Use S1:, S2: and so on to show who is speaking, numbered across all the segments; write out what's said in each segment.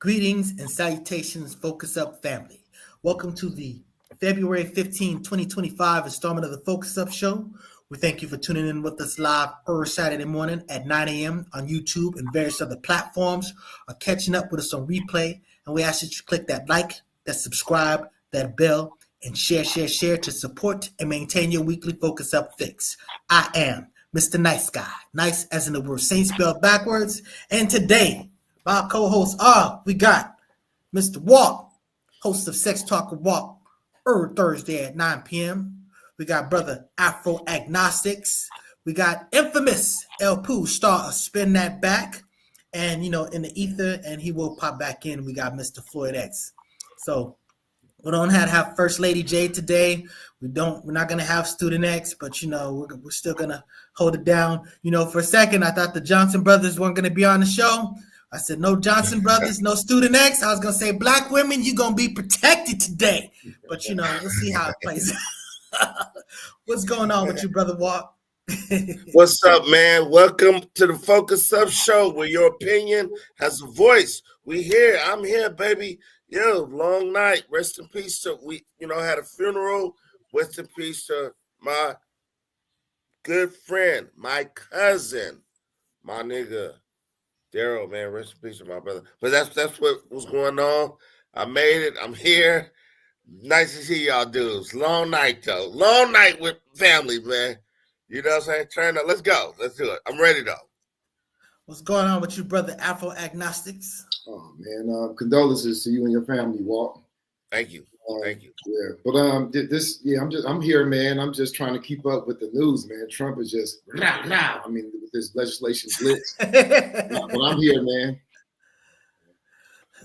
S1: Greetings and salutations, Focus Up family. Welcome to the February 15, 2025 installment of the Focus Up Show. We thank you for tuning in with us live every Saturday morning at 9 a.m. on YouTube and various other platforms, or catching up with us on replay. And we ask that you click that like, that subscribe, that bell, and share to support and maintain your weekly Focus Up fix. I am Mr. Nice Guy, nice as in the word Saint spelled backwards. And today, my co-hosts are, we got Mr. Walt, host of Sex Talk with Walt, every Thursday at 9 p.m. We got brother Afro Agnostics. We got infamous El Pooh, star of Spin That Back, and in the ether, and he will pop back in. We got Mr. Floyd X. So we don't have First Lady J today. We're not gonna have Student X, but we're still gonna hold it down. For a second, I thought the Johnson brothers weren't gonna be on the show. I said, no Johnson brothers, no Student X. I was going to say, black women, you're going to be protected today. But, we'll see how it plays out. What's going on with you, Brother Walt?
S2: What's up, man? Welcome to the Focus Up Show, where your opinion has a voice. I'm here, baby. Yo, long night. Rest in peace to, had a funeral. Rest in peace to my good friend, my cousin, my nigga, Daryl, man, rest in peace to my brother. But that's what was going on. I made it. I'm here. Nice to see y'all dudes. Long night, though. Long night with family, man. You know what I'm saying? Turn up. Let's go. Let's do it. I'm ready, though.
S1: What's going on with you, brother Afro Agnostics?
S3: Oh, man. Condolences to you and your family, Walt.
S2: Thank you. Thank you.
S3: Yeah, but I'm here, man. I'm just trying to keep up with the news, man. Trump is just rah. I mean, with this legislation blitz. But I'm here, man.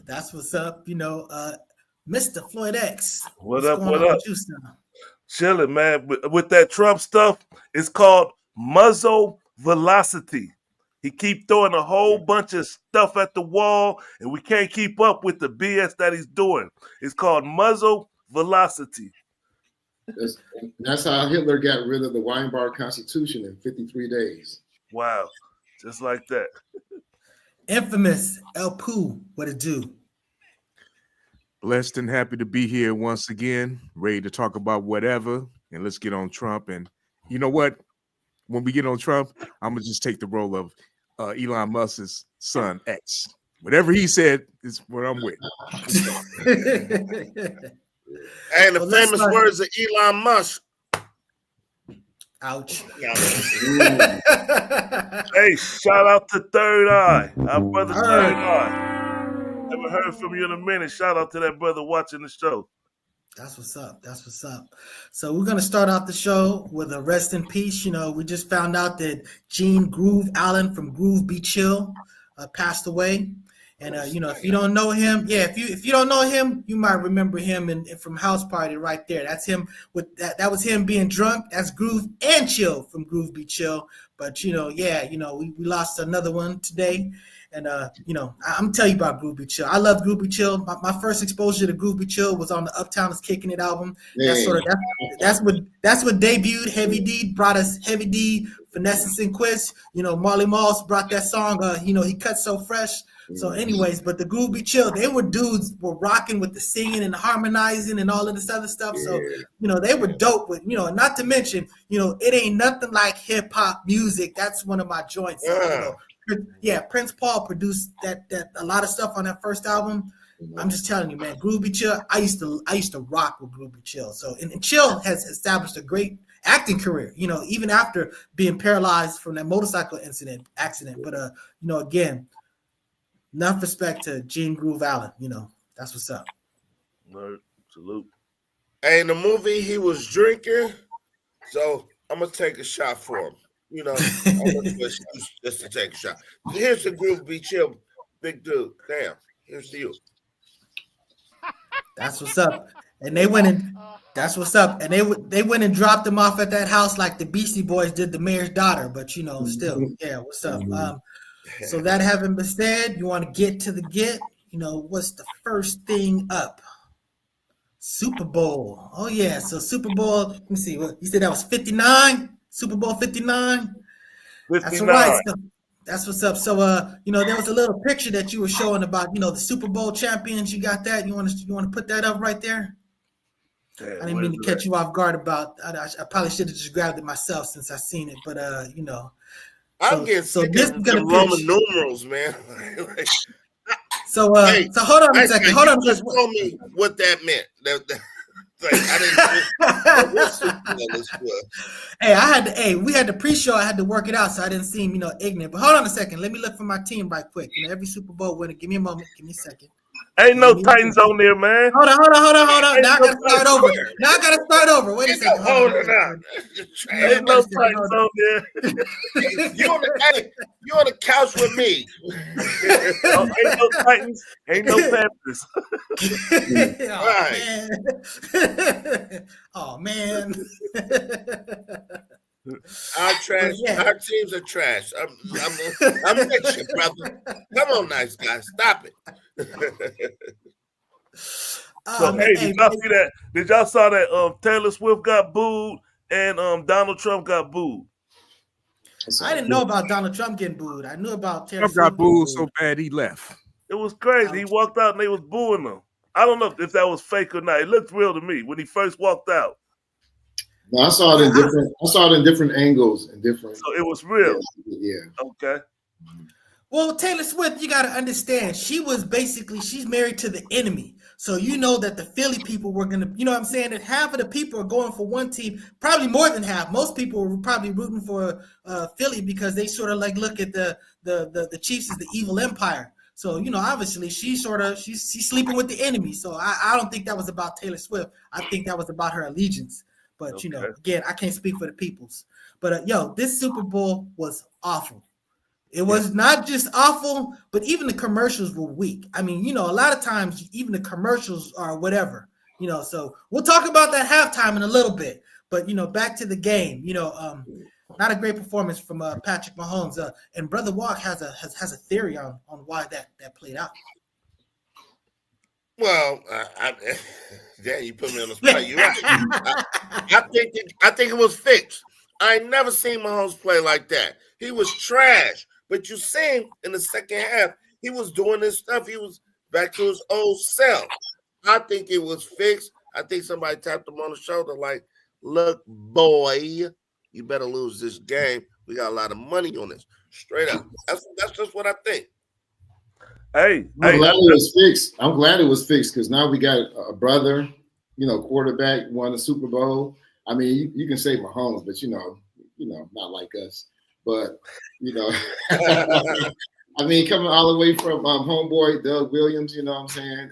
S1: That's what's up. Mr. Floyd X.
S4: What up? Chilling, man. With that Trump stuff, it's called muzzle velocity. He keep throwing a whole bunch of stuff at the wall, and we can't keep up with the BS that he's doing. It's called muzzle velocity.
S3: That's how Hitler got rid of the Weimar Constitution in 53 days.
S4: Wow. Just like that.
S1: Infamous El Pooh, what it do?
S5: Blessed and happy to be here once again, ready to talk about whatever, and let's get on Trump. And you know what? When we get on Trump, I'm going to just take the role of Elon Musk's son, X. Whatever he said is what I'm with.
S2: And the famous words of Elon Musk.
S1: Ouch.
S4: Hey, shout out to Third Eye. Our brother Third Eye. Haven't heard from you in a minute. Shout out to that brother watching the show.
S1: That's what's up. So we're going to start off the show with a rest in peace. We just found out that Gene Groove Allen from Groove Be Chill passed away. And, if you don't know him, if you don't know him, you might remember him from House Party right there. That's him with that was him being drunk. That's Groove and Chill from Groove Be Chill. But, we lost another one today. And, I'm telling you about Groove Be Chill. I love Groove Be Chill. My first exposure to Groove Be Chill was on the Uptown is Kicking It album. That's what debuted Heavy D, brought us Heavy D, Finesse and Quiz. Marley Marls brought that song, he cut so fresh. So anyways, but the Groove Be Chill, they were dudes were rocking with the singing and harmonizing and all of this other stuff. So, they were dope with, not to mention, it ain't nothing like hip hop music. That's one of my joints. Prince Paul produced that a lot of stuff on that first album. I'm just telling you, man, Groove Be Chill. I used to rock with Groove Be Chill. So and Chill has established a great acting career, even after being paralyzed from that motorcycle accident. But again, enough respect to Gene Groove Allen. That's what's up.
S4: Right. Salute.
S2: Hey, in the movie he was drinking, so I'm gonna take a shot for him. I'm looking for just to take a shot. Here's the Groove Be Chill, big dude. Damn, here's to you.
S1: That's what's up. And they went and that's what's up. And they went and dropped him off at that house like the Beastie Boys did the mayor's daughter. But still, what's up? So that having been said, you want to get to the get. What's the first thing up? Super Bowl. Oh yeah. So Super Bowl. Let me see. What you said that was 59. Super Bowl 59.
S4: 59.
S1: That's right. That's what's up. So, there was a little picture that you were showing about, the Super Bowl champions. You got that? You want to put that up right there?
S4: Damn,
S1: I didn't mean to catch you off guard about. I probably should have just grabbed it myself since I seen it. But
S2: I'm getting sick of the Roman numerals, man.
S1: So hold on a second. Hold on.
S2: Just told me what that meant. I didn't.
S1: Hey, we had the pre-show. I had to work it out, so I didn't seem, ignorant. But hold on a second. Let me look for my team right quick. every Super Bowl winner. Give me a moment. Give me a second.
S4: Ain't no Titans on there, man.
S1: Hold on. Now I gotta start over. Wait a second.
S2: Hold on.
S4: Ain't no Titans on there.
S2: You on the couch with me.
S4: Ain't no Titans. Ain't no Panthers.
S1: Oh man.
S2: Our teams are trash. I'm with you, brother. Come on, nice guy. Stop it.
S4: Did y'all see that? Did y'all saw that Taylor Swift got booed and Donald Trump got booed?
S1: I didn't know about Donald Trump getting booed. I knew about Taylor
S5: Trump
S1: Swift
S5: got booed so bad he left.
S4: It was crazy. He walked out and they was booing him. I don't know if that was fake or not. It looked real to me when he first walked out.
S3: No, I saw it in different angles and different.
S4: So it was real.
S3: Yeah.
S4: Okay.
S1: Well, Taylor Swift, you got to understand, she's married to the enemy. So you know that the Philly people were going to, you know what I'm saying, that half of the people are going for one team, probably more than half. Most people were probably rooting for Philly because they sort of like look at the Chiefs as the evil empire. So, obviously she's sleeping with the enemy. So I don't think that was about Taylor Swift. I think that was about her allegiance. But,
S4: okay.
S1: Again, I can't speak for the peoples. But, this Super Bowl was awful. It was not just awful, but even the commercials were weak. I mean, a lot of times even the commercials are whatever, so we'll talk about that halftime in a little bit. But, back to the game, not a great performance from Patrick Mahomes. And Brother Walk has a theory on why that played out.
S2: Well, you put me on the spot. You're right. I think it was fixed. I ain't never seen Mahomes play like that. He was trash. But you see him in the second half, he was doing this stuff. He was back to his old self. I think it was fixed. I think somebody tapped him on the shoulder like, look, boy, you better lose this game. We got a lot of money on this. Straight up. That's just what I think.
S3: I'm glad it was fixed. I'm glad it was fixed because now we got a brother, quarterback, won the Super Bowl. I mean, you can say Mahomes, but not like us. But I mean, coming all the way from homeboy Doug Williams, you know what I'm saying?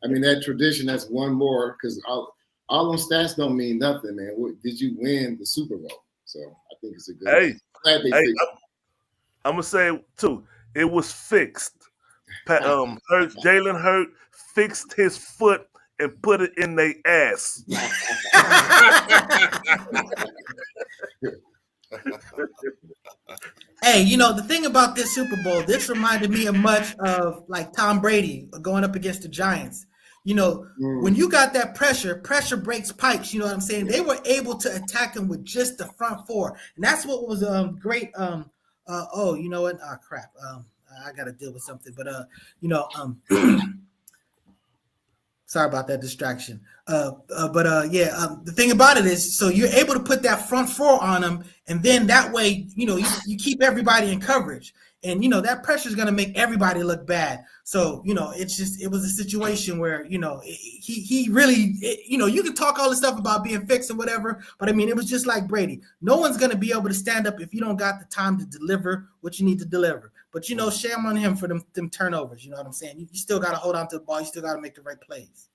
S3: I mean, that tradition, that's one more because all them stats don't mean nothing, man. Did you win the Super Bowl? So I think it's a good.
S4: I'm gonna say it too. It was fixed. Jalen Hurt fixed his foot and put it in their ass.
S1: Hey, the thing about this Super Bowl, this reminded me of much of like Tom Brady going up against the Giants. When you got that pressure breaks pipes. You know what I'm saying? They were able to attack him with just the front four, and that's what was great. You know what? Oh crap. I got to deal with something, but sorry about that distraction. The thing about it is, so you're able to put that front four on them, and then that way, you keep everybody in coverage, and that pressure is going to make everybody look bad. So it was a situation where he really, you can talk all this stuff about being fixed and whatever, but I mean it was just like Brady. No one's going to be able to stand up if you don't got the time to deliver what you need to deliver. But shame on him for them turnovers. You know what I'm saying? You still got to hold on to the ball. You still got to make the right plays.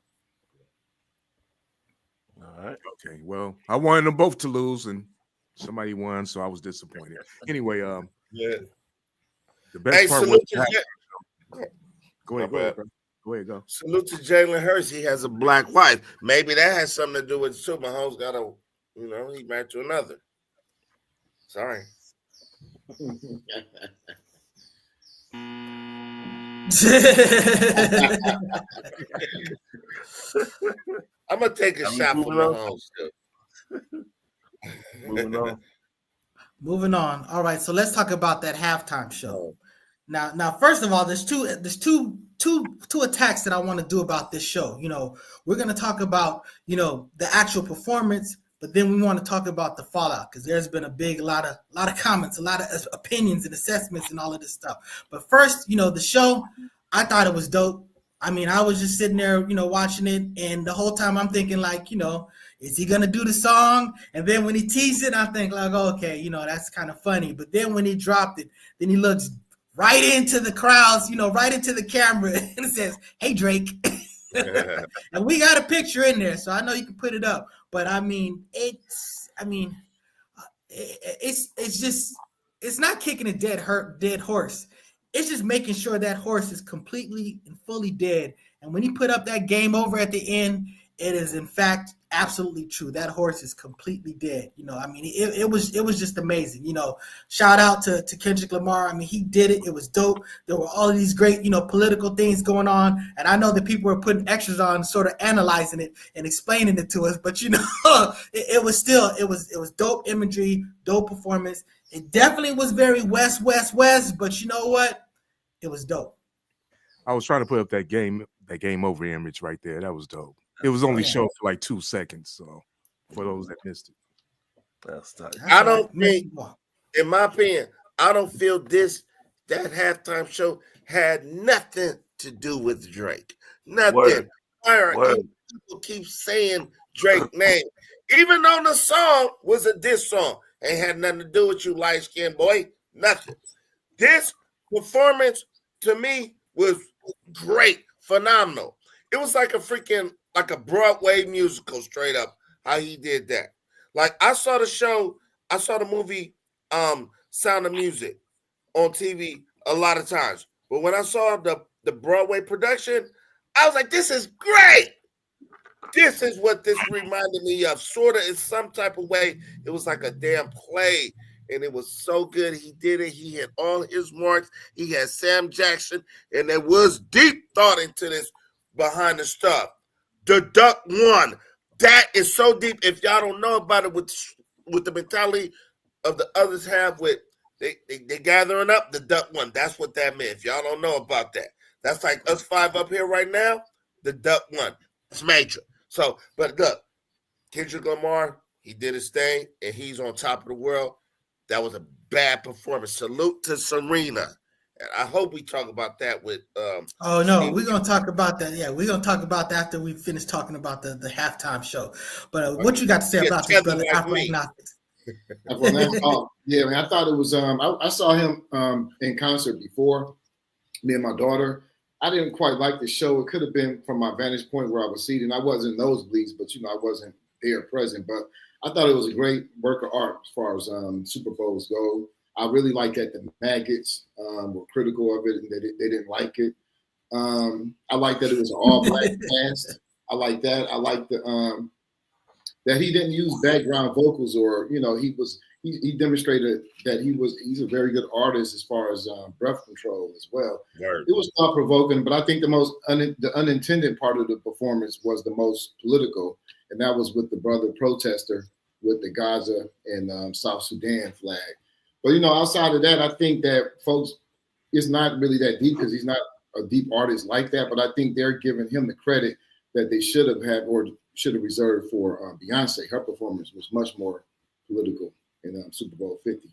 S4: All right.
S5: Okay. Well, I wanted them both to lose, and somebody won, so I was disappointed. Anyway,
S2: yeah.
S5: The best part was Go ahead, go.
S2: Salute to Jalen Hurts. He has a black wife. Maybe that has something to do with it too. Mahomes got he married to another. Sorry. I'm gonna take a shot for Mahomes too.
S4: Moving on.
S1: Moving on. All right, so let's talk about that halftime show. Now, first of all, there's two attacks that I want to do about this show. We're going to talk about the actual performance, but then we want to talk about the fallout because there's been a lot of comments, a lot of opinions and assessments and all of this stuff. But first, the show, I thought it was dope. I mean, I was just sitting there, watching it, and the whole time I'm thinking like, is he gonna do the song? And then when he teased it, I think like, okay, that's kind of funny. But then when he dropped it, then he looks right into the crowds, right into the camera, and it says, "Hey Drake," and we got a picture in there, so I know you can put it up. But it's not kicking a dead horse. It's just making sure that horse is completely and fully dead. And when he put up that game over at the end, it is in fact absolutely true. That horse is completely dead. It was just amazing. Shout out to Kendrick Lamar. I mean, he did it. It was dope. There were all of these great, political things going on. And I know that people were putting extras on, sort of analyzing it and explaining it to us. But it was dope imagery, dope performance. It definitely was very West. But you know what? It was dope.
S5: I was trying to put up that game over image right there. That was dope. It was only shown for like 2 seconds, so for those that missed it.
S2: That's tight. I don't think, in my opinion, I don't feel that halftime show had nothing to do with Drake. Nothing. People keep saying Drake's name. Even though the song was a diss song. Ain't had nothing to do with you, light-skinned boy. Nothing. This performance, to me, was great. Phenomenal. It was like a Broadway musical, straight up, how he did that. Like, I saw the movie Sound of Music on TV a lot of times. But when I saw the Broadway production, I was like, this is great. This is what this reminded me of. Sort of in some type of way. It was like a damn play. And it was so good. He did it. He hit all his marks. He had Sam Jackson. And there was deep thought into this behind the stuff. The duck won. That is so deep. If y'all don't know about it with the mentality of the others have with they gathering up, the duck won. That's what that meant. If y'all don't know about that. That's like us 5 up here right now. The duck won. It's major. So, but look, Kendrick Lamar, he did his thing, and he's on top of the world. That was a bad performance. Salute to Serena. And I hope we talk about that with
S1: oh no, we're gonna talk about that. Yeah, we're gonna talk about that after we finish talking about the halftime show. But what you got to say about this, brother?
S3: Yeah, man, I thought it was I saw him in concert before, me and my daughter. I didn't quite like the show. It could have been from my vantage point where I was seated. I wasn't nosebleeds, but I wasn't there present. But I thought it was a great work of art as far as Super Bowls go. I really like that the maggots were critical of it and they didn't like it. I like that it was an all-black cast. I like that. I like the that he didn't use background vocals or he demonstrated that he's a very good artist as far as breath control as well. Right. It was thought-provoking, but I think the unintended part of the performance was the most political, and that was with the brother protester with the Gaza and South Sudan flag. But outside of that, I think that folks, it's not really that deep because he's not a deep artist like that. But I think they're giving him the credit that they should have had or should have reserved for Beyonce. Her performance was much more political in Super Bowl 50.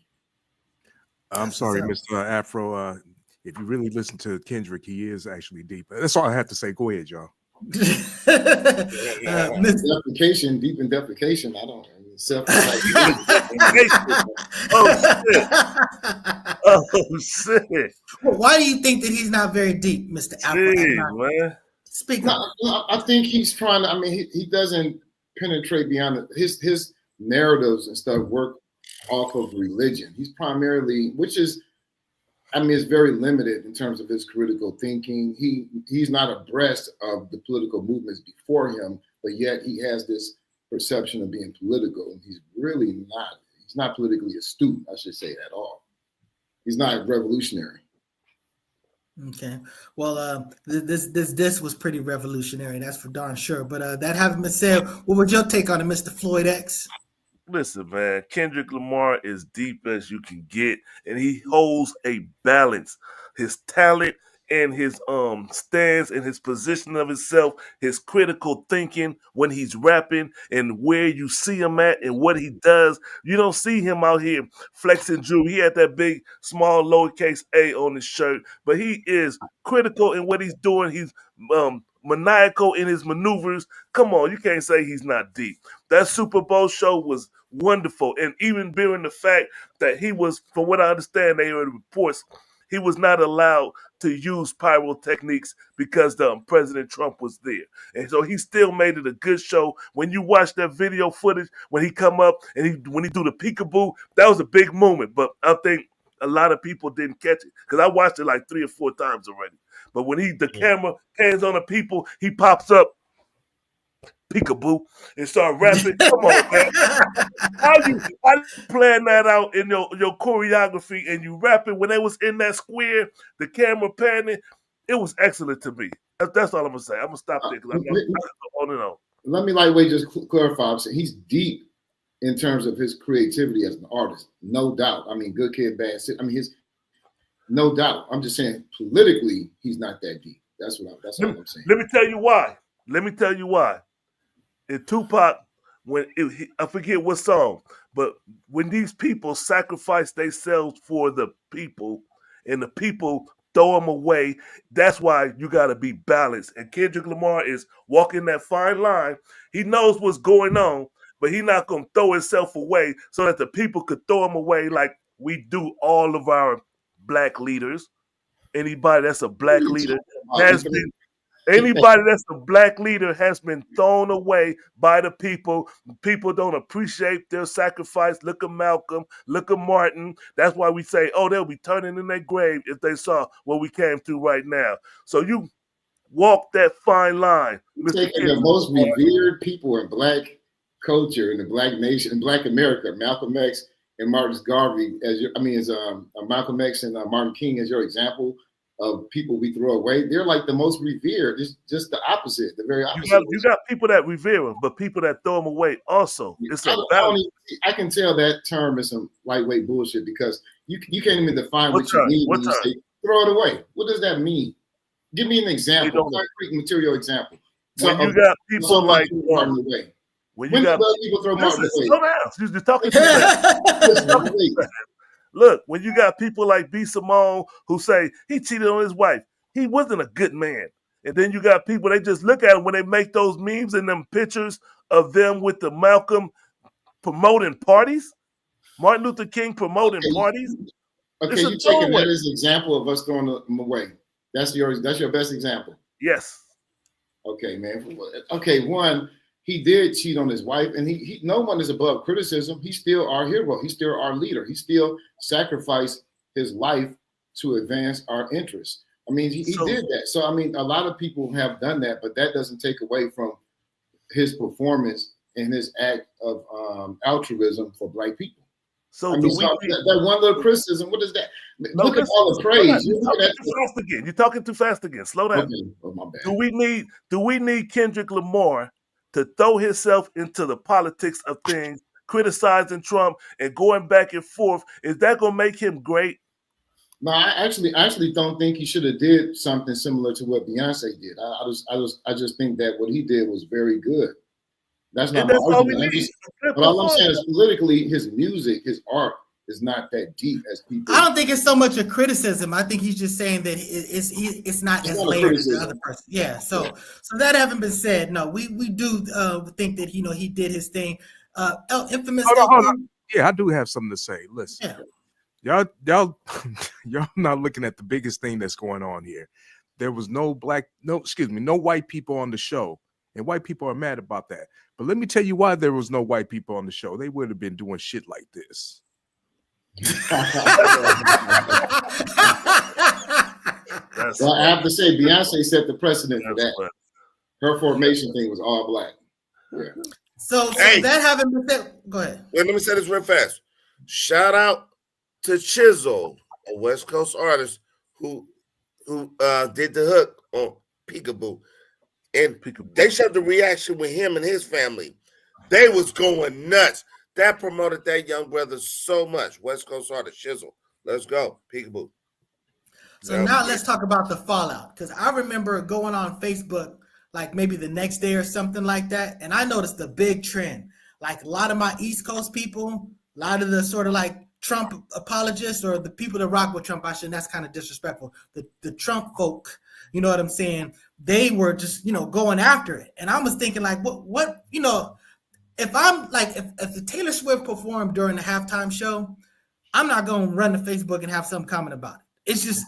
S5: I'm sorry, Mr. Afro. If you really listen to Kendrick, he is actually deep. That's all I have to say. Go ahead, y'all.
S3: Defecation, deep in defecation. I don't. Oh
S2: shit!
S1: Well, why do you think that he's not very deep, Mr.
S2: Afro?
S1: Speak
S3: up. I think he's trying to. I mean, he doesn't penetrate beyond it. His narratives and stuff work off of religion. He's primarily, which is, it's very limited in terms of his critical thinking. He's not abreast of the political movements before him, but yet he has this perception of being political. He's really not. He's not politically astute, I should say, at all. He's not revolutionary.
S1: Okay. Well, this was pretty revolutionary. That's for darn sure. But that having been said, what would your take on it, Mr. Floyd X?
S4: Listen, man, Kendrick Lamar is deep as you can get, and he holds a balance. His talent and his stance and his position of himself, his critical thinking when he's rapping and where you see him at and what he does. You don't see him out here flexing jewelry. He had that big, small, lowercase a on his shirt, but he is critical in what he's doing. He's maniacal in his maneuvers. Come on, you can't say he's not deep. That Super Bowl show was wonderful. And even bearing the fact that he was, from what I understand, they heard reports, he was not allowed to use pyrotechnics because President Trump was there. And so he still made it a good show. When you watch that video footage, when he come up and when he do the peekaboo, that was a big moment. But I think a lot of people didn't catch it because I watched it like 3 or 4 times already. But when the camera pans on the people, he pops up, peekaboo, and start rapping. Come on, man. How you plan that out in your choreography and you rapping when they was in that square, the camera panning? It was excellent to me. That's all I'm gonna say. I'm gonna stop there because I'm gonna go on and on.
S3: Let me lightweight just clarify. I'm saying he's deep in terms of his creativity as an artist, no doubt. I mean, good kid, bad kid. I mean, no doubt. I'm just saying politically, he's not that deep. That's all I'm saying.
S4: Let me tell you why. In Tupac, I forget what song, but when these people sacrifice themselves for the people and the people throw them away, that's why you got to be balanced. And Kendrick Lamar is walking that fine line. He knows what's going on, but he's not going to throw himself away so that the people could throw him away like we do all of our black leaders. Anybody that's a black leader Anybody that's a black leader has been thrown away by the people. People don't appreciate their sacrifice. Look at Malcolm. Look at Martin. That's why we say, oh, they'll be turning in their grave if they saw what we came through right now. So you walk that fine line.
S3: Taking the most revered people in black culture, in the black nation, in black America, Malcolm X and Martin Garvey, Malcolm X and Martin King as your example of people we throw away. They're like the most revered. It's just the opposite, the very opposite.
S4: You got people that revere them, but people that throw them away also. It's
S3: I can tell that term is some lightweight bullshit because you can't even define what you mean when you say throw it away. What does that mean? Give me an example, a concrete material example.
S4: When you got people like
S3: Martin away.
S4: When you got
S3: people throw Martin away.
S4: Slow down. You're talking too fast. Look, when you got people like B. Simone who say he cheated on his wife, he wasn't a good man. And then you got people, they just look at him when they make those memes and them pictures of them with the Malcolm promoting parties, Martin Luther King promoting parties.
S3: Okay, you're taking that as an example of us throwing them away. That's your best example.
S4: Yes.
S3: Okay, man. Okay, one, he did cheat on his wife, and he no one is above criticism. He's still our hero. He's still our leader. He still sacrificed his life to advance our interests. I mean, he did that. So, I mean, a lot of people have done that, but that doesn't take away from his performance and his act of altruism for black people.
S4: So,
S3: that one little criticism, what is that? Look at all the praise.
S4: You're talking too fast again. Slow down.
S3: Okay. Oh, my bad.
S4: Do we need Kendrick Lamar to throw himself into the politics of things, criticizing Trump and going back and forth? Is that going to make him great?
S3: No, I actually don't think he should have did something similar to what Beyonce did. I just think that what he did was very good. That's not my argument. But all I'm saying is politically, his music, his art is not that deep as people.
S1: I don't think it's so much a criticism. I think he's just saying that it's not as layered as the other person. Yeah. So that having been said, no, we do think that he did his thing. Infamous.
S5: Hold on. Yeah, I do have something to say. Listen, y'all not looking at the biggest thing that's going on here. There was no white people on the show, and white people are mad about that. But let me tell you why there was no white people on the show. They would have been doing shit like this.
S3: Well, I have to say, Beyonce set the precedent for that. Her formation thing was all black. Yeah.
S1: So that having been said, go ahead.
S2: Wait, let me say this real fast. Shout out to Chisel, a West Coast artist who did the hook on Peekaboo. And they showed the reaction with him and his family. They was going nuts. That promoted that young brother so much. West Coast artist, Shizzle. Let's go. Peekaboo.
S1: So now let's talk about the fallout. Because I remember going on Facebook like maybe the next day or something like that. And I noticed a big trend. Like a lot of my East Coast people, a lot of the sort of like Trump apologists or the people that rock with Trump, that's kind of disrespectful. The Trump folk, you know what I'm saying? They were just, going after it. And I was thinking like, what, if I'm like, if the Taylor Swift performed during the halftime show, I'm not going to run to Facebook and have some comment about it.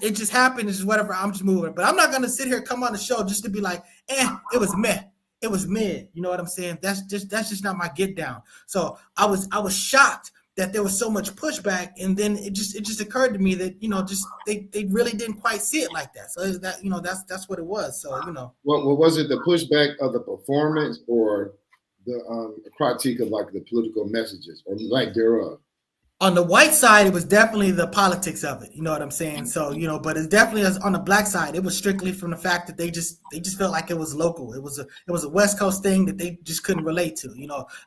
S1: It just happened. It's just whatever. I'm just moving. But I'm not going to sit here, come on the show just to be like, it was meh. It was mid. You know what I'm saying? That's just not my get down. So I was shocked that there was so much pushback. And then it just occurred to me that, they really didn't quite see it like that. So that, that's what it was. So,
S3: What was it, the pushback of the performance or the critique of like the political messages or like thereof?
S1: On the white side, it was definitely the politics of it. You know what I'm saying? So, but it's definitely on the black side. It was strictly from the fact that they just felt like it was local. It was a West Coast thing that they just couldn't relate to.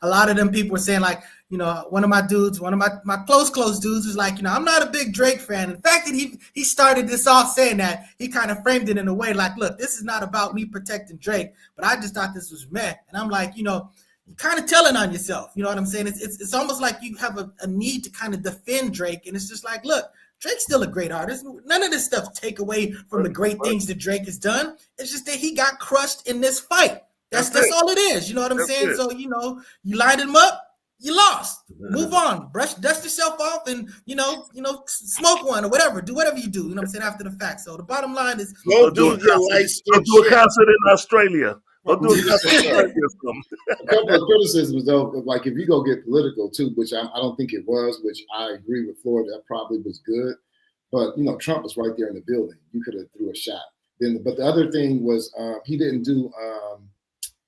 S1: A lot of them people were saying like, one of my close dudes was like, I'm not a big Drake fan. In fact, that he started this off saying that, he kind of framed it in a way like, look, this is not about me protecting Drake, but I just thought this was meh. And I'm like, you're kind of telling on yourself. You know what I'm saying? It's almost like you have a need to kind of defend Drake. And it's just like, look, Drake's still a great artist. None of this stuff take away from the great things that Drake has done. It's just that he got crushed in this fight. That's all it is. You know what I'm saying? So, you lined him up, you lost. Move on. Dust yourself off and, smoke one or whatever. Do whatever you do. You know what I'm saying? After the fact. So the bottom line is,
S2: go do
S4: a concert in Australia.
S3: A couple of criticisms though, like if you go get political too, which I don't think it was, which I agree with Florida, that probably was good. But Trump was right there in the building. You could have threw a shot. But the other thing was he didn't do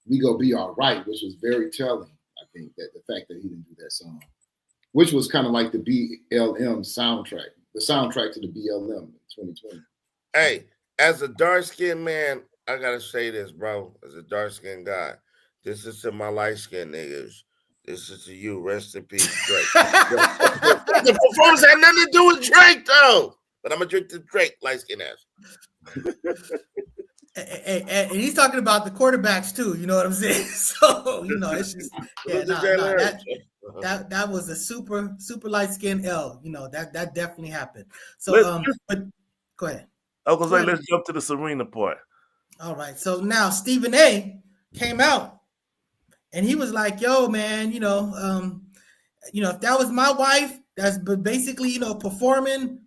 S3: "We Go Be All Right," which was very telling. I think that the fact that he didn't do that song, which was kind of like the BLM soundtrack, the soundtrack to the BLM in 2020.
S2: Hey, as a dark-skinned man, I gotta say this, bro. As a dark-skinned guy, this is to my light-skinned niggas. This is to you. Rest in peace, Drake. The performance had nothing to do with Drake, though. But I'm gonna drink the Drake, light-skinned ass.
S1: And he's talking about the quarterbacks too. You know what I'm saying? So it's just that was a super light-skinned L. That definitely happened. So but go ahead.
S4: I was gonna say let's jump to the Serena part.
S1: All right. So now Stephen A came out and he was like, yo, man, if that was my wife, that's basically, performing,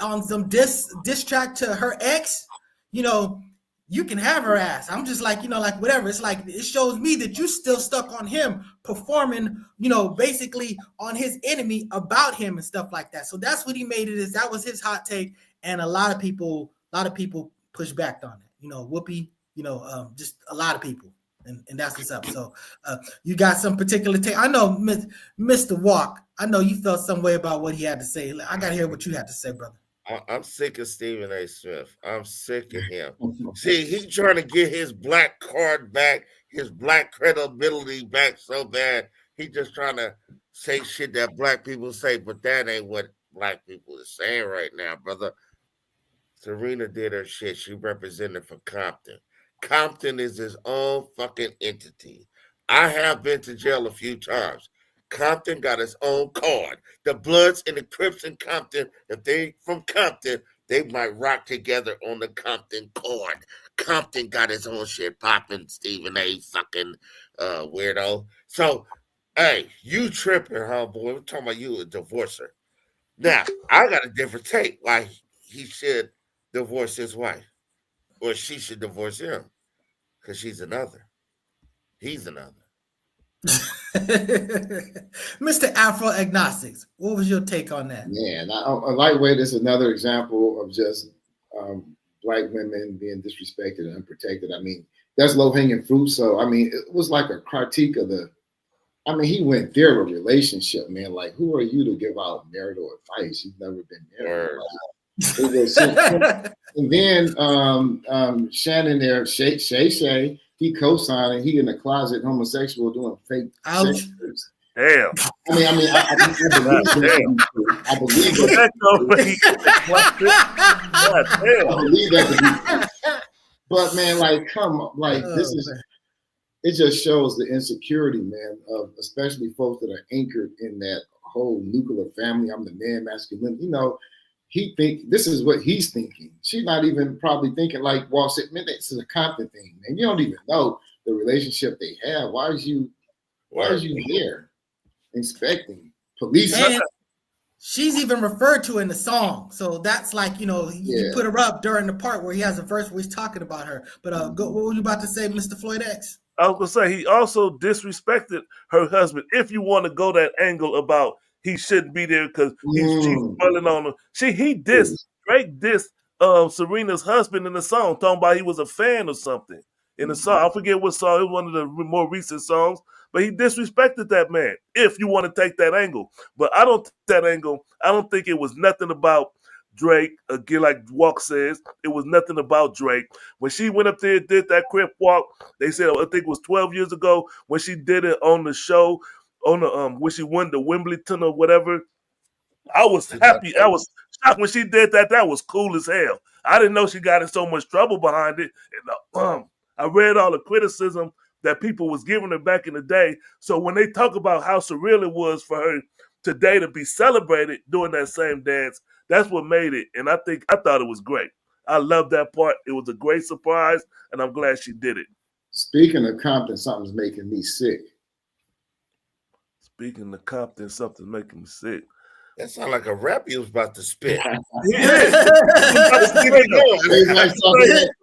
S1: on some diss track to her ex, you can have her ass. I'm just like, like whatever. It's like, it shows me that you still stuck on him performing, basically on his enemy about him and stuff like that. So that's what he made it is. That was his hot take. And a lot of people pushed back on it. Whoopi, just a lot of people, and that's what's up. So you got some particular take. I know, Mr. Walk, I know you felt some way about what he had to say. I got to hear what you had to say, brother.
S2: I'm sick of Stephen A. Smith. I'm sick of him. See, he's trying to get his black card back, his black credibility back so bad. He's just trying to say shit that black people say, but that ain't what black people are saying right now, brother. Serena did her shit. She represented for Compton. Compton is his own fucking entity. I have been to jail a few times. Compton got his own card. The Bloods and the Crips in Compton, if they from Compton, they might rock together on the Compton card. Compton got his own shit popping, Stephen A. fucking weirdo. So, hey, you tripping, homeboy. We're talking about you, a divorcer. Now, I got a different take. Like, he should divorce his wife, or she should divorce him, because she's another. He's another.
S1: Mr. Afro Agnostics, what was your take on that?
S3: Man, a lightweight is another example of just black women being disrespected and unprotected. I mean, that's low-hanging fruit. So, I mean, it was like a critique of he went there with relationship, man. Like, who are you to give out marital advice? You've never been married. And then Shannon there, Shay, he co-signed, and he in the closet homosexual doing fake sex.
S4: Damn.
S3: I believe that to be. But man, like, come on, like it just shows the insecurity, man, of especially folks that are anchored in that whole nuclear family. I'm the man, masculine. You know, he think this is what he's thinking. She's not even probably thinking like, well, man, this is a Compton thing, man. You don't even know the relationship they have. Why is you there inspecting police?
S1: And she's even referred to in the song, so that's like, you know, you put her up during the part where he has a verse where he's talking about her. But what were you about to say, Mr. Floyd X?
S4: I was gonna say he also disrespected her husband. If you want to go that angle about he shouldn't be there because she's dwelling on him. Drake dissed Serena's husband in the song, talking about he was a fan or something in the song. I forget what song. It was one of the more recent songs, but he disrespected that man. If you want to take that angle, but I don't take that angle. I don't think it was nothing about Drake. Again, like Walk says, it was nothing about Drake. When she went up there and did that crip walk, they said, I think it was 12 years ago when she did it on the show, on the when she won the Wimbledon or whatever. I was happy. I was shocked when she did that. That was cool as hell. I didn't know she got in so much trouble behind it. And, I read all the criticism that people was giving her back in the day. So when they talk about how surreal it was for her today to be celebrated doing that same dance, that's what made it. And I thought it was great. I love that part. It was a great surprise, and I'm glad she did it.
S3: Speaking of Compton, something's making me sick.
S4: Speaking of Compton, something's making me sick.
S2: That sounds like a rap you was about to spit.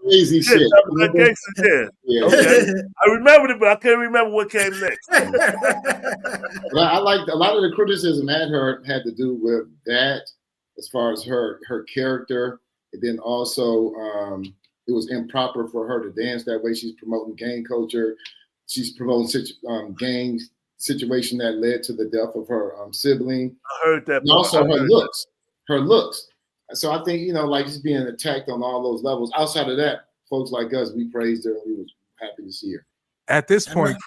S3: Crazy shit.
S4: Yeah. Okay. I remembered it, but I can't remember what came next.
S3: But I like a lot of the criticism had to do with that, as far as her character, and then also it was improper for her to dance that way. She's promoting gang culture. She's promoting gang situation that led to the death of her sibling.
S4: I heard that.
S3: And also her looks. So I think, you know, like she's being attacked on all those levels. Outside of that, folks like us, we praised her and we was happy to see her.
S5: At this point,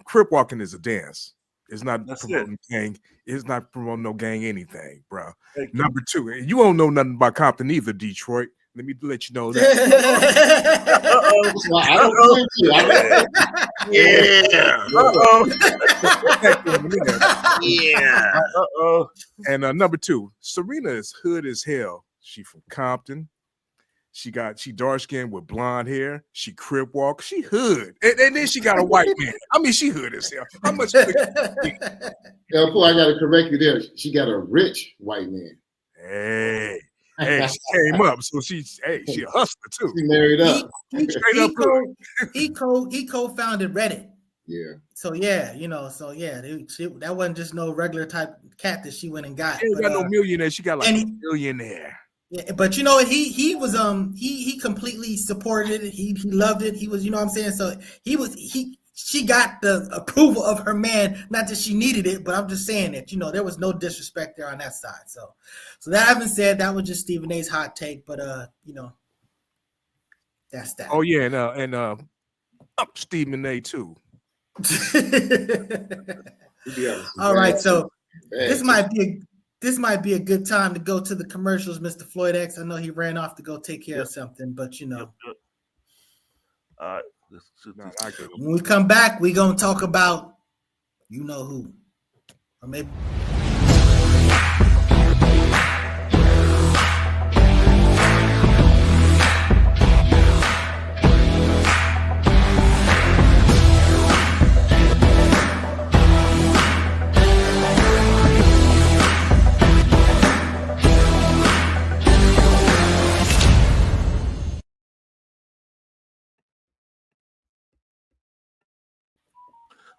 S5: crip walking is a dance. It's not promoting gang. It's not promoting no gang anything, bro. Number two, you don't know nothing about Compton either, Detroit. Let me let you know that. And number two, Serena is hood as hell. She from Compton. She dark skinned with blonde hair. She crib walk. She hood, and then she got a white man. I mean, she hood as hell. How much?
S3: Paul, I got to correct you there. She got a rich white man.
S5: Hey, she came up, so she a hustler too.
S3: She married up.
S1: He co-founded Reddit.
S3: Yeah.
S1: So that wasn't just no regular type cat that she went and got.
S5: She ain't got no millionaire. She got like a millionaire.
S1: Yeah, but you know he was he completely supported it. He loved it. He was, you know what I'm saying? So she got the approval of her man, not that she needed it, but I'm just saying that, you know, there was no disrespect there on that side. So that having said, that was just Stephen A's hot take, but you know, that's that.
S5: Oh yeah, and I'm Stephen A too.
S1: All right, so this might be a good time to go to the commercials, Mr. Floyd X. I know he ran off to go take care of something, but you know.
S4: All right.
S1: When we come back, we're gonna talk about you know who, or maybe.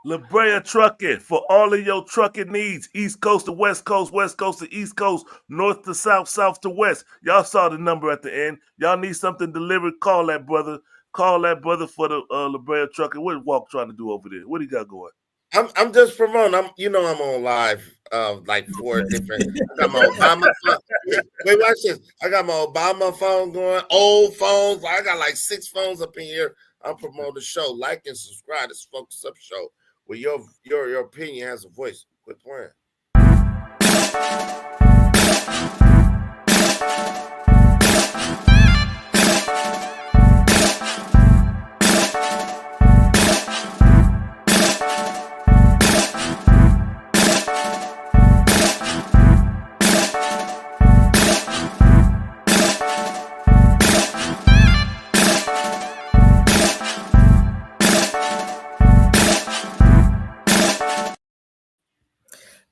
S4: La Brea Trucking, for all of your trucking needs, East Coast to West Coast, West Coast to East Coast, North to South, South to West. Y'all saw the number at the end. Y'all need something delivered, call that brother. Call that brother for the La Brea Trucking. What is Walk trying to do over there? What do you got going?
S2: I'm just promoting. I'm on live like 4 different. I got my Obama phone. Wait, watch this. I got my Obama phone going, old phones. I got like 6 phones up in here. I'm promoting the show. Like and subscribe. This Focus Up Show. where your opinion has a voice. Quit playing.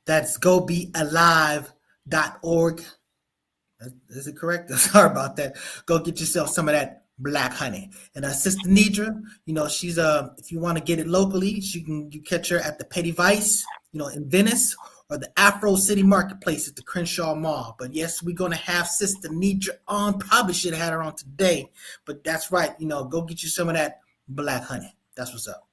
S1: That's gobealive.org. Is it correct? Sorry about that. Go get yourself some of that black honey. And Sister Nidra, she's if you want to get it locally, you catch her at the Petty Vice, in Venice, or the Afro City Marketplace at the Crenshaw Mall. But yes, we're gonna have Sister Nidra on. Probably should have had her on today, but that's right. Go get you some of that black honey. That's what's up.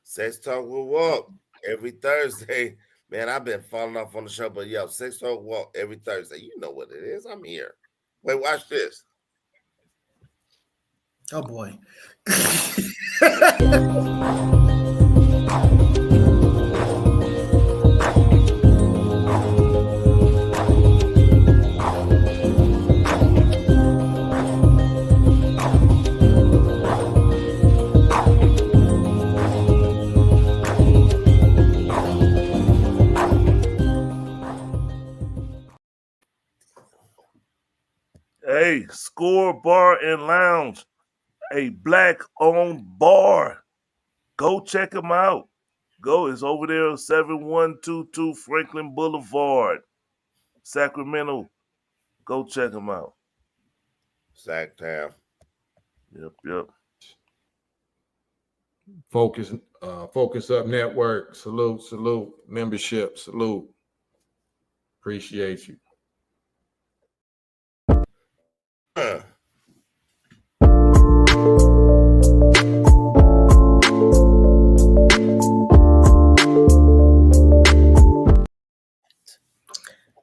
S2: Sex Talk will walk every Thursday. Man, I've been falling off on the show, but yo, Sex Talk walk every Thursday. You know what it is. I'm here. Wait, watch this.
S1: Oh boy.
S4: Hey, Score Bar and Lounge, a black-owned bar. Go check them out. Go, it's over there on 7122 Franklin Boulevard, Sacramento. Go check them out.
S2: Sacktown.
S4: Yep.
S6: Focus Up Network. Salute. Membership. Salute. Appreciate you.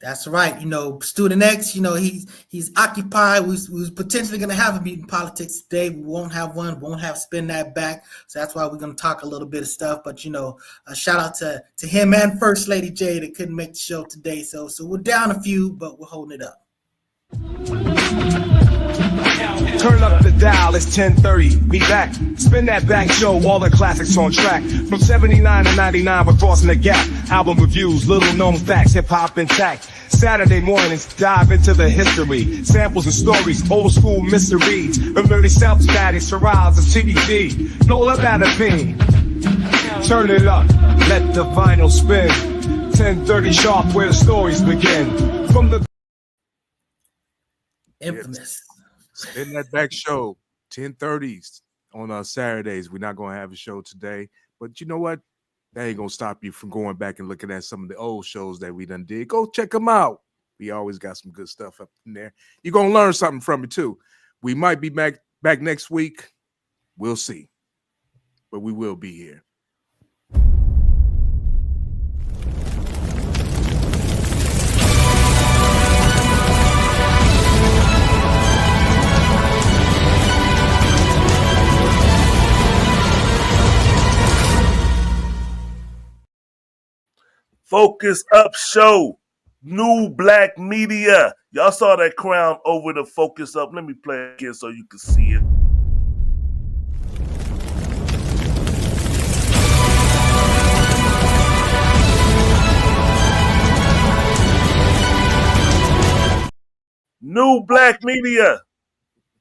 S1: That's right. Student X, he's occupied. We potentially going to have a meeting politics today. We won't have one. Won't have Spin That Back. So that's why we're going to talk a little bit of stuff. But, a shout out to him and First Lady J that couldn't make the show today. So we're down a few, but we're holding it up.
S7: Turn up the dial, it's 10:30. Be back. Spin That Back show, all the classics on track. From 79 to 99, we're crossing the gap. Album reviews, little known facts, hip hop intact. Saturday mornings, dive into the history. Samples and stories, old school mysteries. Remember self static, Shiraz and TDD. Blow up at a pin. Turn it up, let the vinyl spin. 10:30 sharp, where the stories begin. From the
S1: infamous.
S5: Spin That Back show, 10:30s on Saturdays. We're not going to have a show today, but you know what? That ain't going to stop you from going back and looking at some of the old shows that we done did. Go check them out. We always got some good stuff up in there. You're going to learn something from it too. We might be back next week. We'll see. But we will be here.
S4: Focus Up Show, new black media. Y'all saw that crown over the Focus Up. Let me play it again so you can see it. New black media.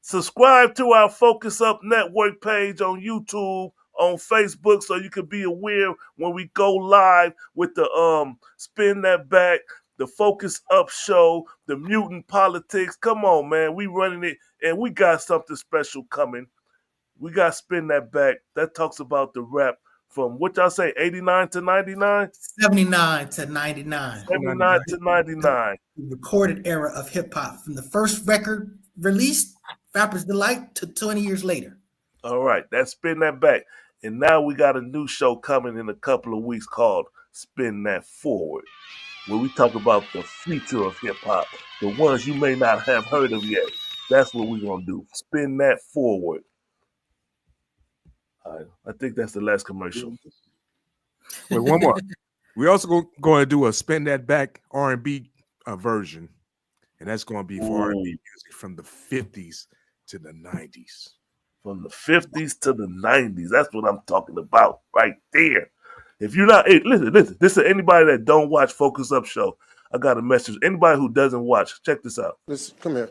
S4: Subscribe to our Focus Up Network page on YouTube, on Facebook, so you can be aware when we go live with the Spin That Back, the Focus Up Show, the Mutant Politics. Come on, man. We running it, and we got something special coming. We got Spin That Back. That talks about the rap from, what y'all say, 89 to 99?
S1: 79 to 99.
S4: 79 to 99.
S1: The recorded era of hip-hop, from the first record released, Rapper's Delight, to 20 years later.
S4: All right, that's Spin That Back. And now we got a new show coming in a couple of weeks called Spin That Forward. where we talk about the future of hip hop, the ones you may not have heard of yet. That's what we're gonna do. Spin that forward. All right, I think that's the last commercial.
S5: Wait, one more. We also going to do a spin that back R&B version, and that's going to be for R&B music from the 50s to the 90s.
S4: From the 50s to the 90s. That's what I'm talking about right there. If you're not, hey, listen. This is anybody that don't watch Focus Up Show. I got a message. Anybody who doesn't watch, check this out.
S8: Listen, come here.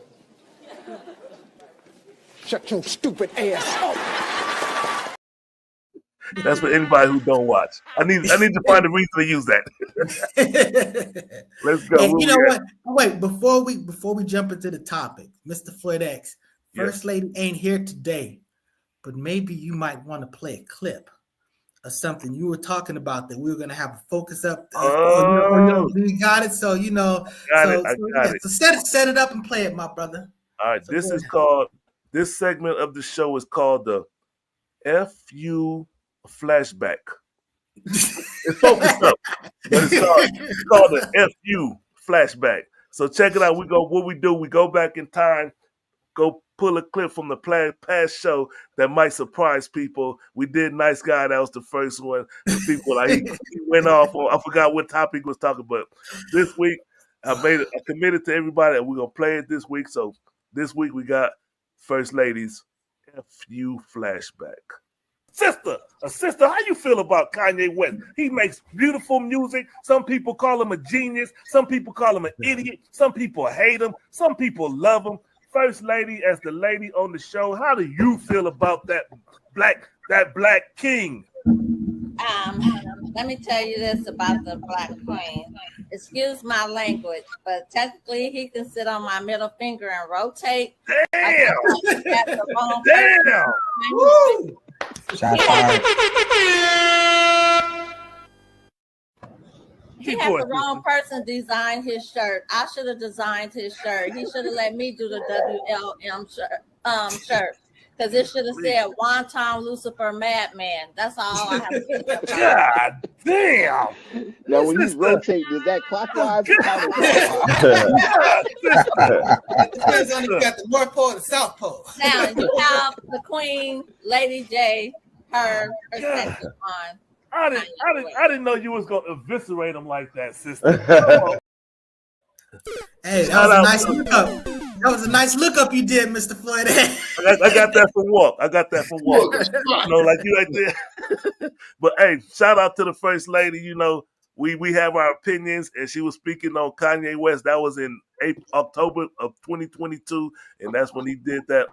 S8: Shut your stupid ass up.
S4: That's for anybody who don't watch. I need to find a reason to use that. Let's go.
S1: And you know what? Wait, before we jump into the topic, Mr. Floyd X, First Lady ain't here today, but maybe you might want to play a clip of something you were talking about that we were going to have a Focus Up. We got it. So I got it. So set it up and play it, my brother.
S4: All right.
S1: So
S4: This segment of the show is called the FU flashback. It's Focused Up, but it's called the FU flashback. So check it out. We go back in time, go pull a clip from the past show that might surprise people. We did Nice Guy. That was the first one. And people like he went off on, I forgot what topic he was talking about. This week I committed to everybody that we're gonna play it this week. So this week we got First Lady's FU flashback. Sister, how you feel about Kanye West? He makes beautiful music. Some people call him a genius. Some people call him an idiot. Some people hate him. Some people love him. First Lady, as the lady on the show, how do you feel about that black king?
S9: Let me tell you this about the Black Queen. Excuse my language, but technically he can sit on my middle finger and rotate.
S4: Damn!
S9: Woo!
S10: Shot fired.
S9: He had the wrong person design his shirt. I should have designed his shirt. He should have let me do the WLM shirt. Because it should have said Wonton Lucifer Madman. That's all I have to say about it.
S4: God damn.
S10: Now, when you rotate, does that clockwise or
S1: it depends on if you got the North Pole or the South Pole.
S9: Now, you have the Queen, Lady J, her perspective on.
S4: I didn't know you was going to eviscerate him like that, sister.
S1: Hey, that was a nice look up. That was a nice look up you did, Mr. Floyd.
S4: I got that from Walk. Like you right there. But hey, shout out to the First Lady. You know, we have our opinions, and she was speaking on Kanye West. That was in October of 2022, and that's when he did that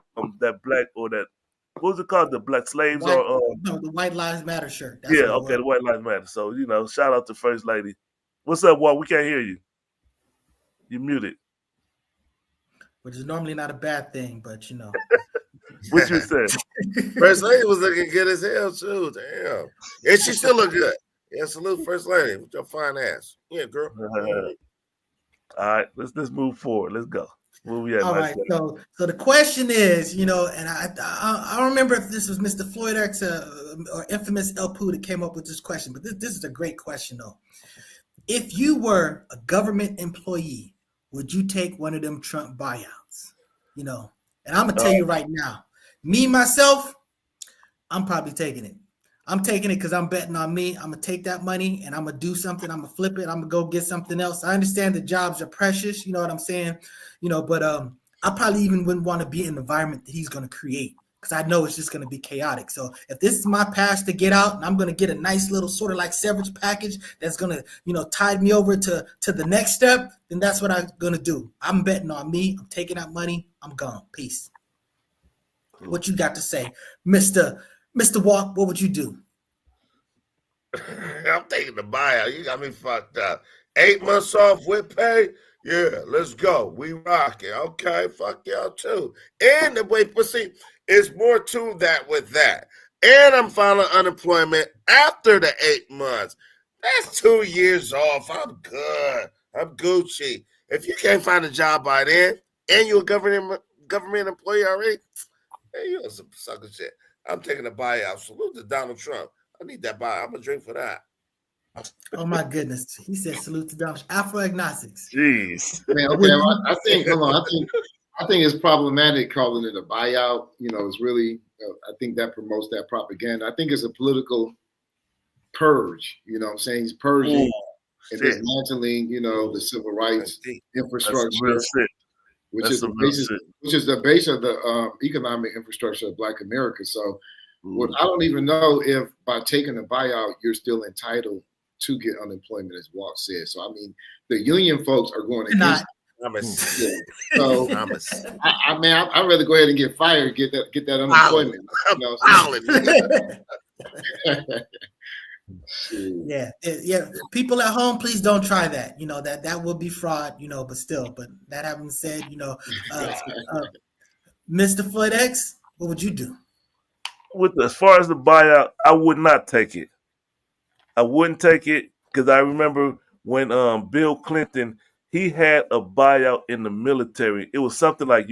S4: black or that. What was it called? The Black Slaves
S1: the White Lives Matter shirt. That's
S4: the White Lives Matter. So shout out to First Lady. What's up, Walk? We can't hear you. You muted.
S1: Which is normally not a bad thing, but
S4: What you said?
S2: First Lady was looking good as hell too. Damn. And she still look good. Yeah, salute First Lady with your fine ass. Yeah, girl.
S4: All right, let's move forward. Let's go. Where we at?
S1: All right. So the question is, and I don't remember if this was Mr. Floyd X or infamous El Poo that came up with this question, but this is a great question though. If you were a government employee, would you take one of them Trump buyouts? And I'm gonna tell you right now, me myself, I'm probably taking it. I'm taking it because I'm betting on me. I'm gonna take that money and I'm gonna do something. I'm gonna flip it. I'm gonna go get something else. I understand the jobs are precious. You know what I'm saying? But I probably even wouldn't want to be in an environment that he's gonna create because I know it's just gonna be chaotic. So if this is my path to get out and I'm gonna get a nice little sort of like severance package that's gonna tide me over to the next step, then that's what I'm gonna do. I'm betting on me. I'm taking that money. I'm gone. Peace. What you got to say, Mr. Walk? What would you do?
S2: I'm taking the buyout. You got me fucked up. 8 months off with pay. Yeah, let's go. We rocking. Okay, fuck y'all too. And but see, it's more to that with that. And I'm filing unemployment after the 8 months. That's 2 years off. I'm good. I'm Gucci. If you can't find a job by then, and you're a government employee already, hey, you're some sucker shit. I'm taking a buyout. Salute to Donald Trump. I need that buyout. I'm gonna drink for that.
S1: Oh my goodness. He said salute to them Afro agnostics.
S4: Jeez.
S3: Man, okay, I think I think it's problematic calling it a buyout. It's really I think that promotes that propaganda. I think it's a political purge. You know what I'm saying? He's purging and dismantling, the civil rights infrastructure, which is the base of the economic infrastructure of Black America. So I don't even know if by taking a buyout, you're still entitled to get unemployment, as Walt said. So, I mean, the union folks are going against it. So, I'd rather go ahead and get fired, get that unemployment.
S1: Yeah. People at home, please don't try that. That will be fraud. But still. But that having said, Mr. Floyd X, what would you do?
S4: As far as the buyout, I would not take it. I wouldn't take it because I remember when Bill Clinton, he had a buyout in the military. It was something like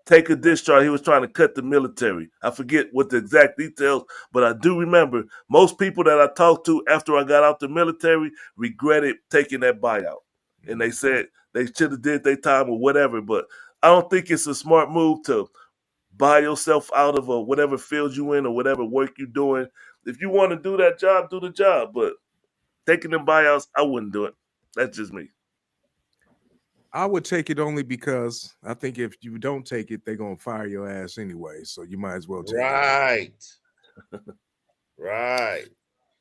S4: take a discharge. He was trying to cut the military. I forget what the exact details, but I do remember most people that I talked to after I got out the military regretted taking that buyout. And they said they should have did their time or whatever. But I don't think it's a smart move to buy yourself out of whatever field you in or whatever work you're doing. If you want to do that job, do the job. But taking them buyouts, I wouldn't do it. That's just me.
S5: I would take it only because I think if you don't take it, they're going to fire your ass anyway. So you might as well take it.
S2: Right.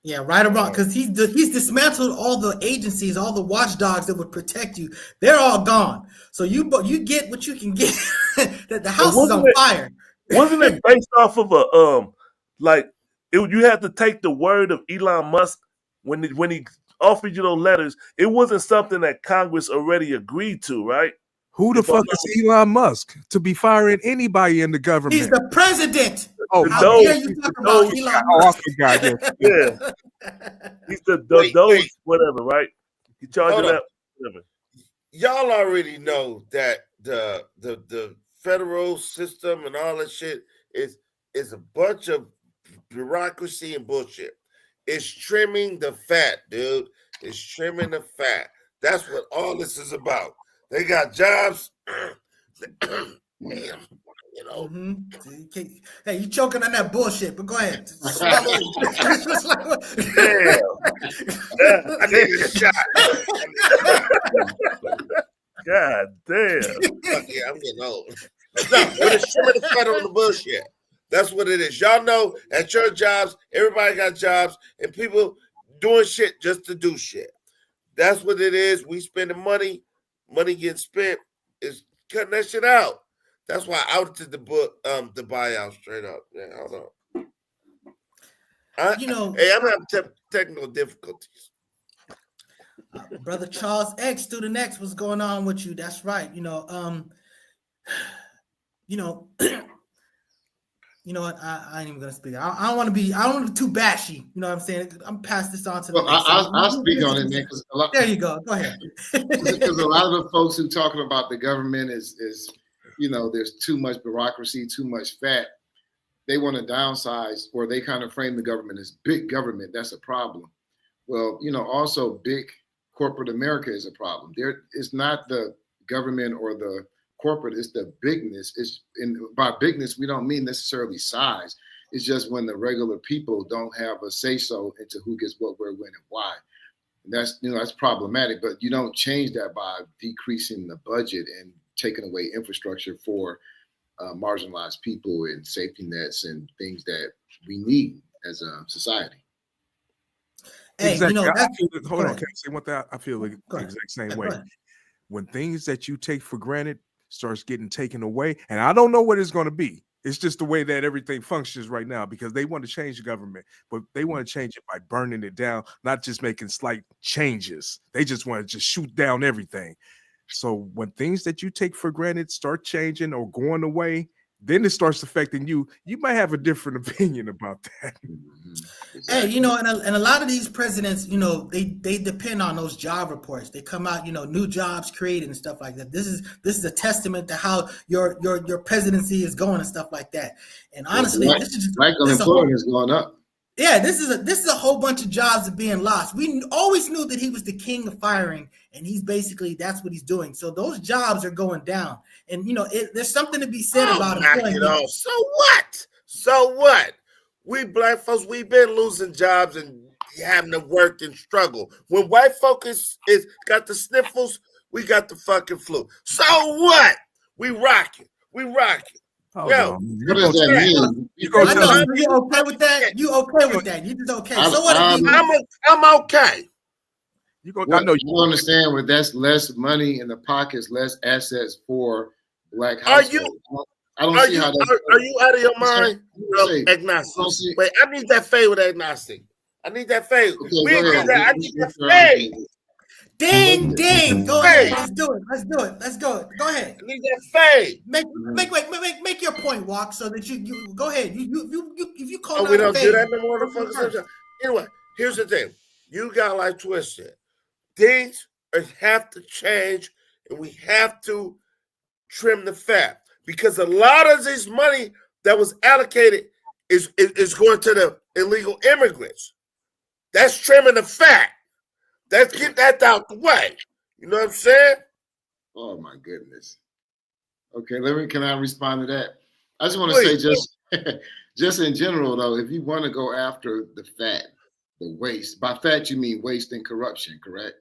S1: Yeah, right or wrong, because he's dismantled all the agencies, all the watchdogs that would protect you. They're all gone. So you get what you can get. That the house is on fire.
S4: Wasn't it based off of you had to take the word of Elon Musk when he offered you those letters? It wasn't something that Congress already agreed to, right?
S5: Who the fuck is Elon Musk to be firing anybody in the government?
S1: He's the president.
S5: Oh,
S1: how dare you talk about Elon Musk?
S4: Yeah. He's the whatever, right? He charged that.
S2: Y'all already know that the federal system and all that shit is a bunch of bureaucracy and bullshit. It's trimming the fat, dude. It's trimming the fat. That's what all this is about. They got jobs.
S1: Hey, you choking on that bullshit, but go ahead.
S2: I needed a shot.
S4: God damn.
S2: Yeah, I'm getting old. No, but it's trimming the fat on the bullshit. That's what it is. Y'all know at your jobs, everybody got jobs, and people doing shit just to do shit. That's what it is. We spending money getting spent is cutting that shit out. That's why I outed the buyout straight up. Yeah, hold on. Hey, I'm having technical difficulties.
S1: Brother Charles X, Student X, what's going on with you? That's right. You know what? I ain't even gonna speak. I don't want to be too bashy. You know what I'm saying? I'm pass this on to the.
S3: I'll speak on it, man.
S1: There you go. Go ahead.
S3: Because a lot of the folks who talking about the government is there's too much bureaucracy, too much fat. They want to downsize, or they kind of frame the government as big government. That's a problem. Well, also big corporate America is a problem. It's not the government or the corporate, it's the bigness. By bigness, we don't mean necessarily size. It's just when the regular people don't have a say-so into who gets what, where, when, and why. And that's problematic, but you don't change that by decreasing the budget and taking away infrastructure for marginalized people and safety nets and things that we need as a society.
S1: Hey,
S5: exactly. Hold on, can I say one thing? I feel the exact same way. When things that you take for granted starts getting taken away, and I don't know what it's going to be. It's just the way that everything functions right now, because they want to change the government, but they want to change it by burning it down, not just making slight changes. They just want to just shoot down everything. So when things that you take for granted start changing or going away, then it starts affecting you. You might have a different opinion about that.
S1: Hey, and a lot of these presidents, they depend on those job reports. They come out, new jobs created and stuff like that. This is a testament to how your presidency is going and stuff like that. And honestly,
S3: black unemployment is going up.
S1: Yeah, this is a whole bunch of jobs are being lost. We always knew that he was the king of firing, and he's basically that's what he's doing. So those jobs are going down, and there's something to be said about employing people.
S2: So what? So what? We black folks, we've been losing jobs and having to work and struggle. When white folks is got the sniffles, we got the fucking flu. So what? We rocking. We rocking. Yo,
S3: what does that mean?
S1: You okay with that? You okay with that? You just okay? So what?
S2: I'm okay.
S3: I know you understand when that's less money in the pockets, less assets for black households. I don't see how that.
S2: Are you out of your mind? Agnostic. Wait, I need that fade with agnostic. I need that fade.
S3: Okay,
S2: I need that fade.
S1: Ding, ding. Go ahead. Let's do it. Let's go. Go ahead.
S2: I need that fade.
S1: Make your point, Walk, so that you go ahead. You call
S2: we don't do that no more, motherfuckers. Anyway, here's the thing. You got like twisted. Things have to change, and we have to trim the fat because a lot of this money that was allocated is going to the illegal immigrants. That's trimming the fat. Let's get that out the way. You know what I'm saying?
S3: Oh my goodness. Okay, can I respond to that? I just want to say just in general though, if you want to go after the fat, the waste. By fat you mean waste and corruption, correct?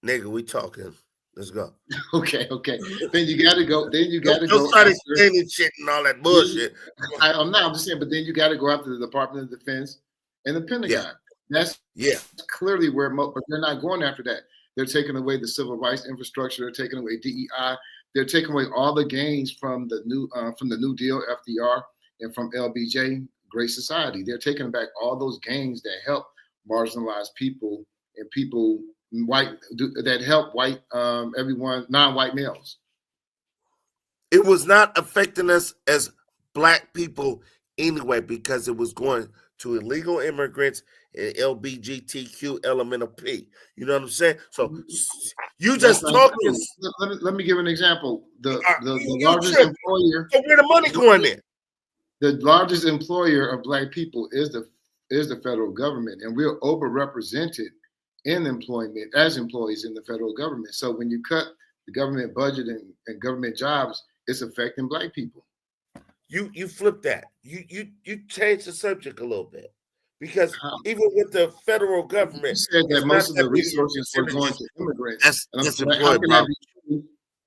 S2: Nigga, we talking. Let's go.
S3: Okay. Then you gotta go.
S2: Don't start explaining shit and all that bullshit.
S3: I'm just saying, but then you gotta go after the Department of Defense and the Pentagon.
S2: Yeah.
S3: That's clearly where, but they're not going after that. They're taking away the civil rights infrastructure. They're taking away DEI. They're taking away all the gains from the New Deal, FDR, and from LBJ, Great Society. They're taking back all those gains that help marginalized people and people that help white everyone, non-white males.
S2: It was not affecting us as black people anyway because it was going to illegal immigrants and LGBTQ element of P. You know what I'm saying? So you just talking.
S3: Let me give an example. The largest employer.
S2: So where the money going in?
S3: The largest employer of black people is the federal government, and we're overrepresented in employment as employees in the federal government. So when you cut the government budget and government jobs, it's affecting black people.
S2: You flip that. You change the subject a little bit. Because even with the federal government,
S3: you said that most of the resources are going to immigrants.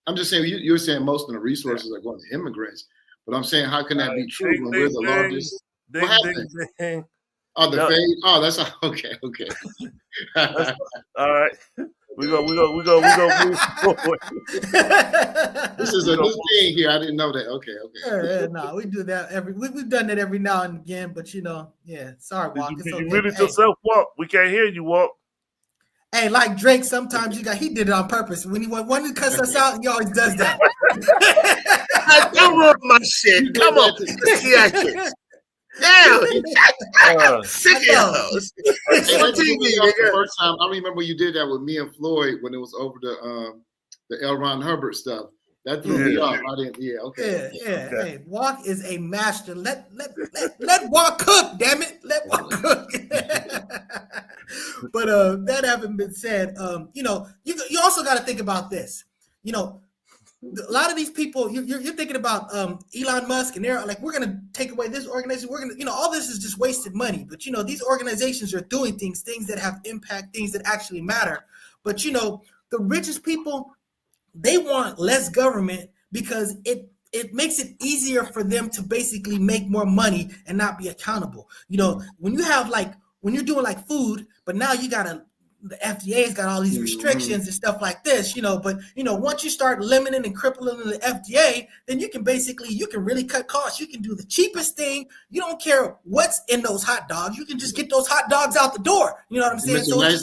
S3: I'm just saying you're saying most of the resources are going to immigrants, but I'm saying how can that be true when we're the largest? What happened? Oh, the fade. Oh, that's okay.
S4: All right. We go move forward.
S3: This is a new thing here. I didn't know that. Okay.
S1: No, we do that we've done that every now and again, but sorry, Walk.
S4: Did you mute yourself, Walk? We can't hear you, Walk.
S1: Hey, like Drake, sometimes he did it on purpose. When he wanted to cuss us out, he always does that.
S2: Don't ruin my shit. Come on. Theatrics. Yeah, sick of
S3: the first time I remember you did that with me and Floyd when it was over the L. Ron Hubbard stuff. That threw me off. I didn't. Yeah. Okay.
S1: Yeah. Hey, Walk is a master. Let Walk cook. Damn it. Let Walk cook. But that having been said, you also got to think about this. A lot of these people, you're thinking about Elon Musk, and they're like, we're going to take away this organization. We're going to, all this is just wasted money. But, these organizations are doing things that have impact, things that actually matter. But, the richest people, they want less government because it makes it easier for them to basically make more money and not be accountable. When you have when you're doing food, but now you got to, the FDA's got all these restrictions and stuff like this, but once you start limiting and crippling the FDA, then you can really cut costs. You can do the cheapest thing. You don't care what's in those hot dogs. You can just get those hot dogs out the door. You know what I'm saying? So
S3: and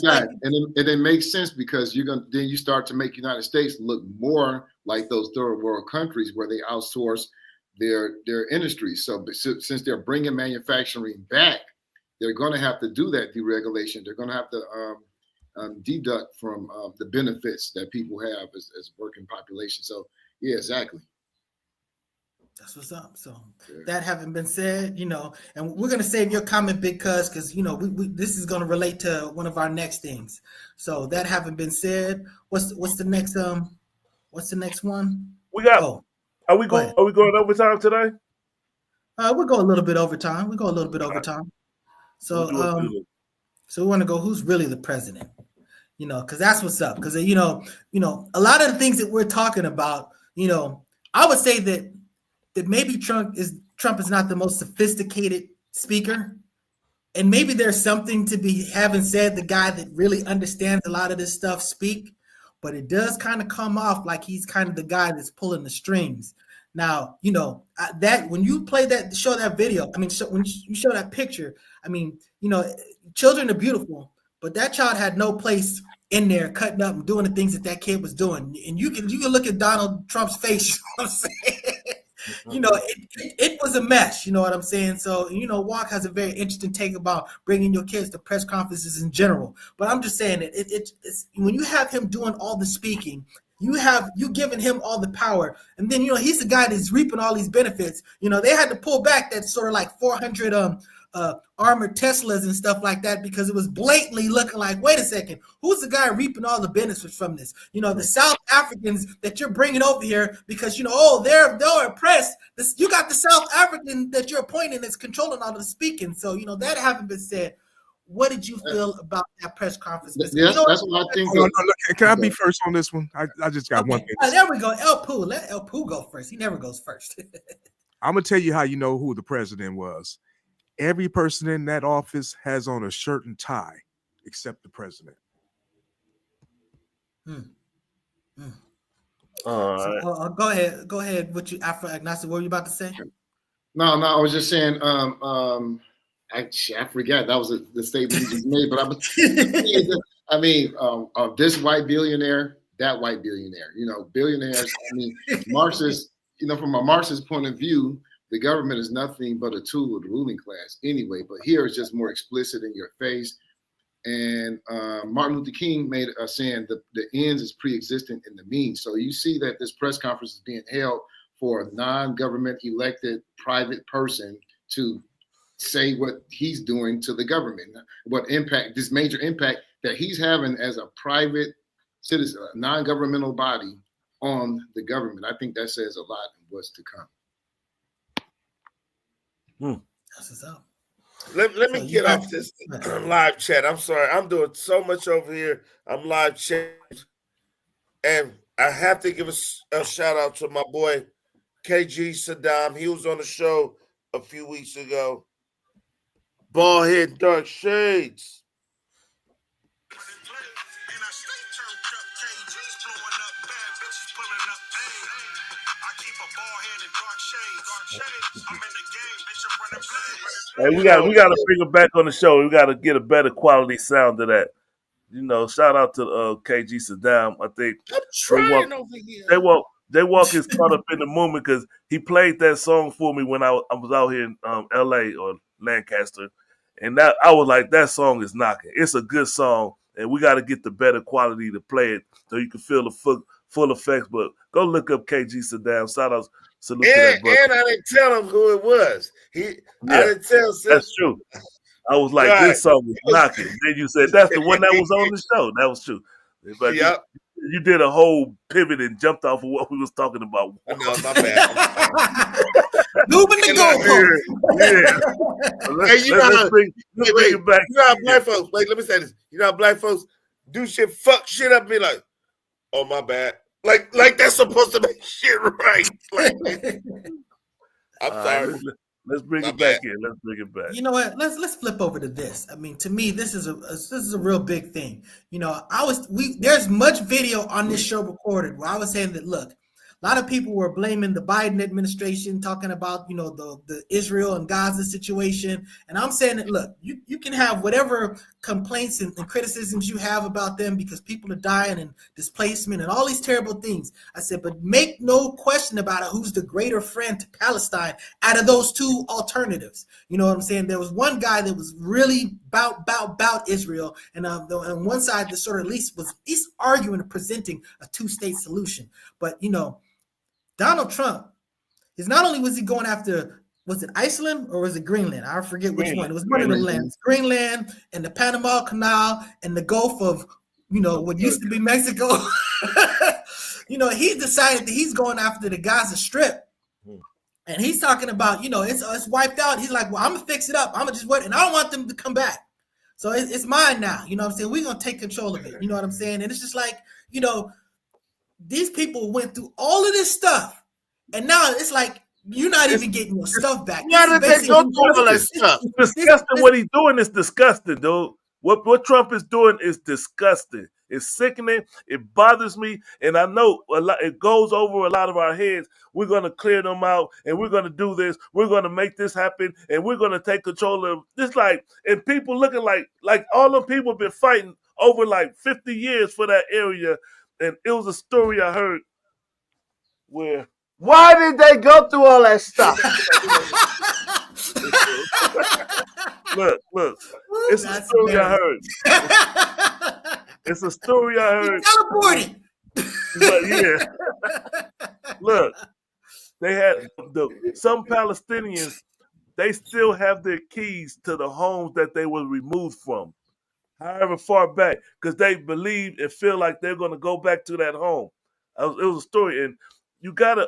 S3: it makes sense because then you start to make United States look more like those third world countries where they outsource their industries. So since they're bringing manufacturing back, they're going to have to do that deregulation. They're going to have to deduct from the benefits that people have as working population. So, yeah, exactly.
S1: That's what's up. So that having been said, and we're gonna save your comment, Big Cuz, because we this is gonna relate to one of our next things. So that having been said, what's the next one?
S4: We got. Are we going overtime today?
S1: We'll go a little bit overtime. So so we want to go. Who's really the president? Because that's what's up. Because a lot of the things that we're talking about, I would say that maybe Trump is not the most sophisticated speaker, and maybe there's something to be having said the guy that really understands a lot of this stuff speak, but it does kind of come off like he's kind of the guy that's pulling the strings. Now, that when you play show that video, when you show that picture, children are beautiful, but that child had no place in there cutting up and doing the things that kid was doing. And you can look at Donald Trump's face, you know what I'm saying? It was a mess, you know what I'm saying? So, Walk has a very interesting take about bringing your kids to press conferences in general. But I'm just saying that it's when you have him doing all the speaking, you giving him all the power, and then he's the guy that's reaping all these benefits. They had to pull back that sort of like 400 armored Teslas and stuff like that because it was blatantly looking like, wait a second, who's the guy reaping all the benefits from this? The South Africans that you're bringing over here because they're oppressed. You got the South African that you're appointing that's controlling all the speaking. So that having been said, what did you feel about that press conference?
S3: Yes, that's what I think.
S5: Can I be first on this one? I just got one thing.
S1: There we go. El Poo. Let El Poo go first. He never goes first.
S5: I'm gonna tell you how you know who the president was. Every person in that office has on a shirt and tie, except the president.
S1: All right. Go ahead. What were you about to say?
S3: No, I was just saying. I forgot that was the statement you just made. But this white billionaire, that white billionaire. Billionaires. Marxist. From a Marxist point of view, the government is nothing but a tool of the ruling class anyway, but here it's just more explicit in your face. And Martin Luther King made a saying that the ends is pre-existent in the means. So you see that this press conference is being held for a non-government elected private person to say what he's doing to the government, what impact, this major impact that he's having as a private citizen, a non-governmental body on the government. I think that says a lot in what's to come.
S1: That's what's up.
S2: Let me get off this live chat. I'm sorry. I'm doing so much over here. I'm live chat. And I have to give a shout out to my boy, KG Saddam. He was on the show a few weeks ago. Bald head, dark shades.
S4: Hey, we got to bring him back on the show. We got to get a better quality sound of that. Shout out to KG Saddam. I think
S2: I'm trying over here.
S4: They walk is caught up in the moment because he played that song for me when I was out here in LA or Lancaster, and that I was like, that song is knocking. It's a good song, and we got to get the better quality to play it so you can feel the full effects. But go look up KG Saddam. Salute to that brother.
S2: And I didn't tell him who it was. I didn't tell.
S4: That's true. I was like, this song is knocking. Then you said that's the one that was on the show. That was true. But you did a whole pivot and jumped off of what we was talking about.
S2: No, my bad.
S1: Moving the goalpost.
S2: Yeah. Let's bring it back. You know how black folks, wait, let me say this. You know how black folks do shit, fuck shit up, and be like, oh, my bad. Like that's supposed to make shit right. I'm sorry.
S4: Let's bring it back here. Let's bring it back.
S1: You know what? Let's flip over to this. To me, this is a real big thing. There's much video on this show recorded where I was saying that, look, a lot of people were blaming the Biden administration, talking about, the Israel and Gaza situation. And I'm saying that, look, you can have whatever complaints and criticisms you have about them because people are dying and displacement and all these terrible things. I said, but make no question about it, who's the greater friend to Palestine out of those two alternatives. You know what I'm saying? There was one guy that was really about Israel, and on one side that sort of at least arguing and presenting a two-state solution. But, Donald Trump, is not only was he going after, was it Iceland or was it Greenland? I forget which one. It was one of the lands, Greenland and the Panama Canal and the Gulf of, what used to be Mexico. He decided that he's going after the Gaza Strip. And he's talking about, it's wiped out. He's like, well, I'm going to fix it up. I'm going to just wait. And I don't want them to come back. So it's mine now. You know what I'm saying? We're going to take control of it. You know what I'm saying? And it's just like, these people went through all of this stuff. And now it's like, you're not even getting your stuff back.
S2: Why did they go through all that stuff?
S4: It's disgusting. What he's doing is disgusting, dude. What Trump is doing is disgusting. It's sickening. It bothers me, and I know it goes over a lot of our heads. We're going to clear them out, and we're going to do this. We're going to make this happen, and we're going to take control of this. And people looking like all them people have been fighting over 50 years for that area. And it was a story I heard where.
S2: Why did they go through all that stuff?
S4: Look. It's a story I heard. It's a story I heard.
S1: Teleported.
S4: But yeah. Look, they had some Palestinians, they still have their keys to the homes that they were removed from, however far back, because they believe and feel like they're going to go back to that home. It was a story, and you gotta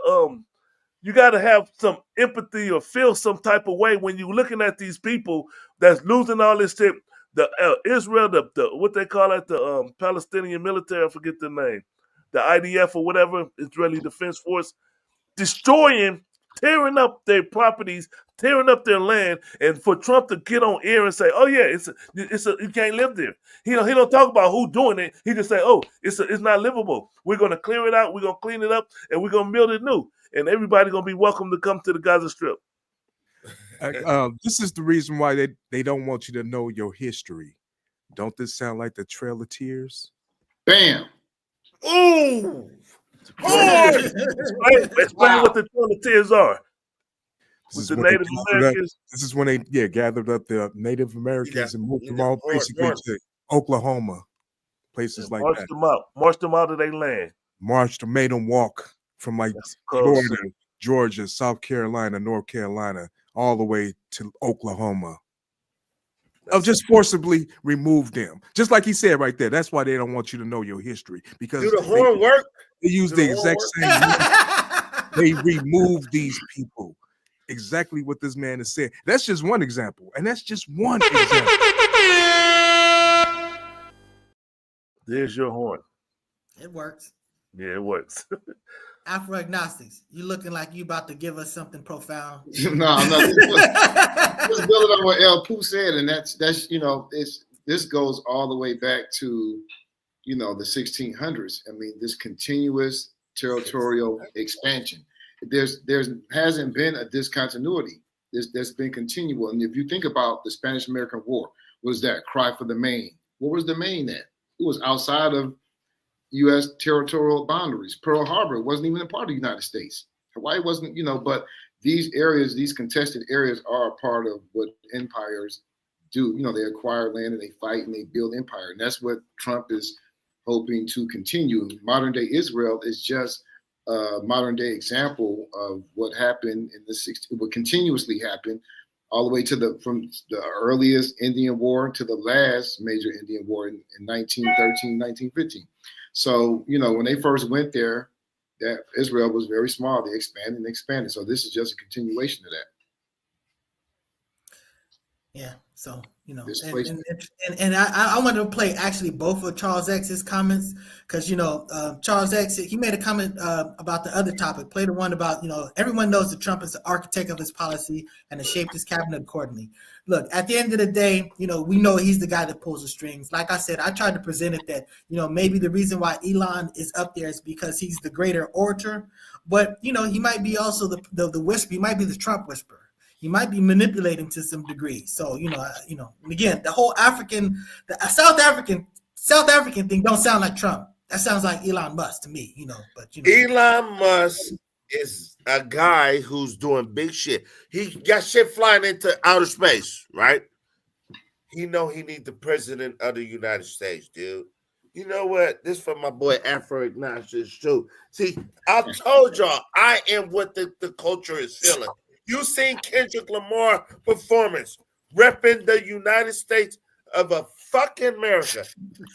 S4: have some empathy or feel some type of way when you're looking at these people that's losing all this shit. The Israel, the what they call it, the Palestinian military, I forget the name, the IDF or whatever, Israeli Defense Force, destroying, tearing up their properties, tearing up their land, and for Trump to get on air and say, "Oh yeah, you can't live there." He don't talk about who doing it. He just say, "Oh, it's not livable. We're gonna clear it out. We're gonna clean it up, and we're gonna build it new, and everybody gonna be welcome to come to the Gaza Strip."
S5: This is the reason why they don't want you to know your history. Don't this sound like the Trail of Tears?
S3: Bam.
S2: Ooh.
S4: Explain what the Trail of Tears are. With the Native Americans.
S5: This is when they gathered up the Native Americans and moved them all basically to Oklahoma, places like that.
S4: Marched them out of their land.
S5: Marched them, made them walk from Florida, Georgia, South Carolina, North Carolina, all the way to Oklahoma. Just forcibly remove them. Just like he said right there. That's why they don't want you to know your history. Because
S2: do the horn work?
S5: They use the exact same. They remove these people. Exactly what this man is saying. That's just one example. And that's just one example.
S4: There's your horn.
S1: It works.
S4: Yeah, it works.
S1: Afro-agnostics, you looking like you about to give us something profound.
S3: No, I'm not. Just building on what El Pooh said, and that's this goes all the way back to the 1600s. I mean, this continuous territorial expansion. There hasn't been a discontinuity. There's been continual. And if you think about the Spanish-American War, was that cry for the Maine? Where was the Maine at? It was outside of U.S. territorial boundaries. Pearl Harbor wasn't even a part of the United States. Hawaii wasn't, but these areas, these contested areas are a part of what empires do. They acquire land and they fight and they build empire. And that's what Trump is hoping to continue. Modern day Israel is just a modern day example of what happened in the 60s, what continuously happened all the way to from the earliest Indian War to the last major Indian War in 1913, 1915. So, when they first went there, that Israel was very small. They expanded and expanded. So this is just a continuation of that.
S1: Yeah. So, and I wanted to play actually both of Charles X's comments because, Charles X, he made a comment about the other topic. Play the one about, everyone knows that Trump is the architect of his policy and has shaped his cabinet accordingly. Look, at the end of the day, we know he's the guy that pulls the strings. Like I said, I tried to present it that, maybe the reason why Elon is up there is because he's the greater orator. But, he might be also the whisper. He might be the Trump whisperer. He might be manipulating to some degree. So, again, the whole South African thing don't sound like Trump. That sounds like Elon Musk to me, but
S2: Elon Musk is a guy who's doing big shit. He got shit flying into outer space, right? He know he need the president of the United States, dude. You know what? This for my boy Afro Ignatius too. See, I told y'all I am what the culture is feeling. You seen Kendrick Lamar performance, repping the United States of a fucking America.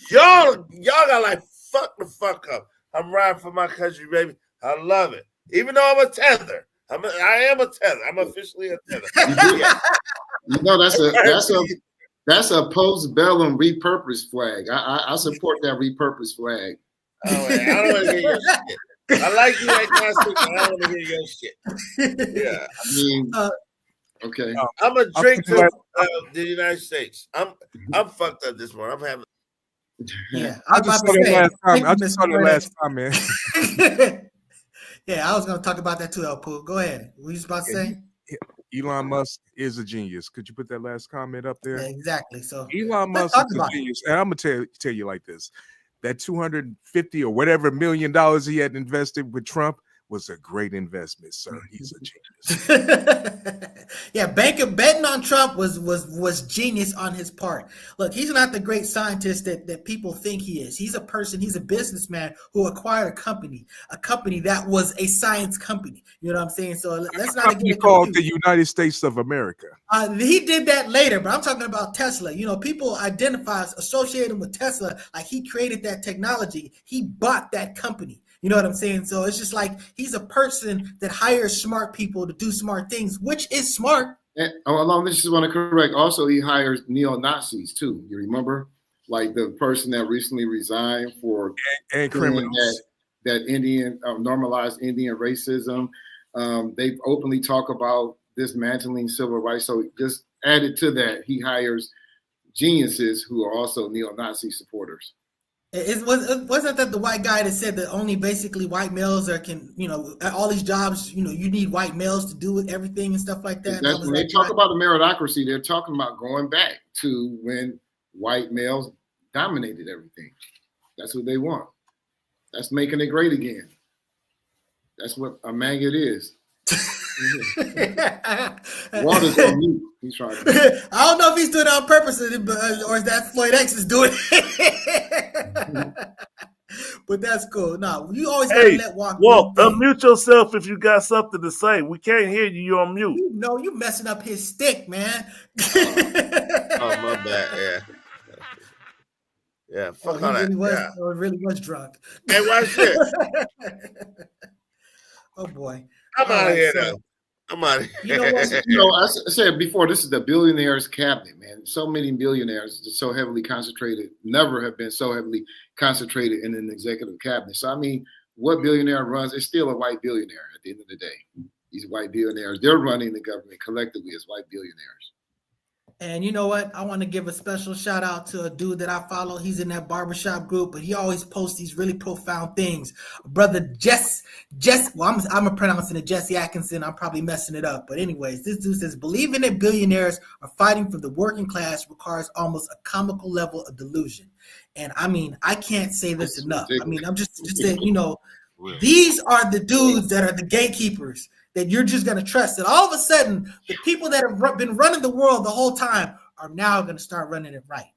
S2: Y'all got like fuck the fuck up. I'm riding for my country, baby. I love it. Even though I'm a tether. I am a tether. I'm officially a tether.
S3: You know, that's a post-bellum repurposed flag. I support that repurposed flag.
S2: Oh, man, I don't want to hear your shit. I like you agnostic, but I don't want to hear your shit. Yeah.
S3: I mean, okay.
S2: I'm a drink to the United States. I'm fucked up this morning. I'm having.
S1: Yeah,
S5: I just saw the last comment.
S1: Yeah, I was going to talk about that too, El Pooh. Go ahead. What you about to say?
S5: Elon Musk is a genius. Could you put that last comment up there?
S1: Yeah, exactly. So
S5: Elon Musk is a genius, and I'm gonna tell you like this: that $250 or whatever $1 million he had invested with Trump was a great investment, sir. He's a genius.
S1: Yeah, betting on Trump was genius on his part. Look, he's not the great scientist that people think he is. He's a person, he's a businessman who acquired a company that was a science company. You know what I'm saying? So let's not get it
S5: called the United States of America.
S1: He did that later, but I'm talking about Tesla. You know, people associate him with Tesla like he created that technology. He bought that company. You know what I'm saying? So it's just like he's a person that hires smart people to do smart things, which is smart.
S3: And along this, I just want to correct. Also, he hires neo-Nazis too. You remember, like the person that recently resigned for
S5: and criminals
S3: that Indian normalized Indian racism. They openly talk about dismantling civil rights. So just added to that, he hires geniuses who are also neo-Nazi supporters.
S1: Wasn't that the white guy that said that only basically white males can, you know, all these jobs, you know, you need white males to do everything and stuff like that?
S3: That's when they talk about the meritocracy, they're talking about going back to when white males dominated everything. That's what they want. That's making it great again. That's what a maggot is. Water's on mute. He's trying to.
S1: I don't know if he's doing it on purpose or is that Floyd X is doing it. But that's cool. No, you always gotta let walk.
S4: Walt, unmute yourself if you got something to say. We can't hear you. You're on mute.
S1: No, you messing up his stick, man.
S2: Oh, my bad. Yeah. Yeah, fuck all that.
S1: Really was drunk.
S2: Hey, watch this.
S1: Oh boy.
S2: I'm out of here though. I'm out of here.
S3: You know, I said before, this is the billionaires cabinet, man. So many billionaires so heavily concentrated, never have been so heavily concentrated in an executive cabinet. So I mean, what billionaire runs is still a white billionaire at the end of the day. These white billionaires, they're running the government collectively as white billionaires.
S1: And you know what? I want to give a special shout out to a dude that I follow. He's in that barbershop group, but he always posts these really profound things. Brother Jess. Well, I'm pronouncing it Jesse Atkinson. I'm probably messing it up. But anyways, this dude says, believing that billionaires are fighting for the working class requires almost a comical level of delusion. And I mean, I can't say this enough. I mean, I'm just saying, you know, these are the dudes that are the gatekeepers that you're just going to trust. And all of a sudden, the people that have been running the world the whole time are now going to start running it right.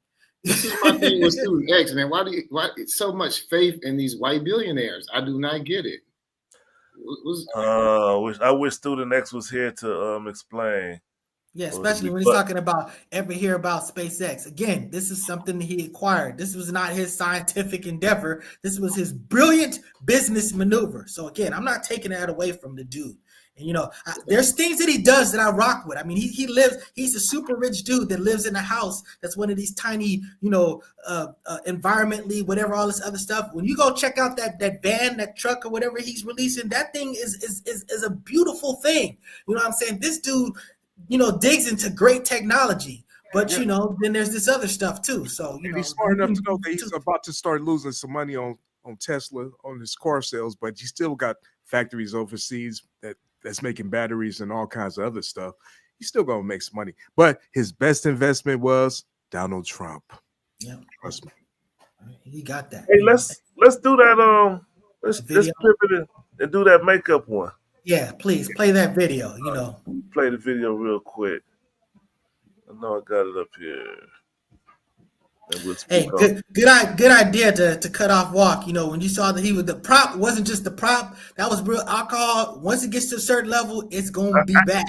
S3: This is my thing with Student X, man. Why so much faith in these white billionaires? I do not get it.
S4: I wish Student X was here to explain.
S1: Yeah, especially when he's talking about hear about SpaceX. Again, this is something that he acquired. This was not his scientific endeavor. This was his brilliant business maneuver. So again, I'm not taking that away from the dude. And, you know, there's things that he does that I rock with. I mean, he's a super rich dude that lives in a house that's one of these tiny, you know, environmentally, whatever, all this other stuff. When you go check out that van, that truck or whatever he's releasing, that thing is a beautiful thing. You know what I'm saying? This dude, you know, digs into great technology. But, you know, then there's this other stuff, too. So, you know,
S5: he's smart enough to know that he's about to start losing some money on Tesla, on his car sales, but he still got factories overseas that's making batteries and all kinds of other stuff. He's still gonna make some money. But his best investment was Donald Trump.
S1: Yeah,
S5: trust me.
S1: He got that.
S4: Hey, let's do that. Let's pivot it and do that makeup one.
S1: Yeah, please play that video. You know,
S4: play the video real quick. I know I got it up here. And we'll
S1: Hey, good idea to cut off Walk. You know, when you saw that he was the prop, wasn't just the prop. That was real alcohol. Once it gets to a certain level, it's gonna be bad.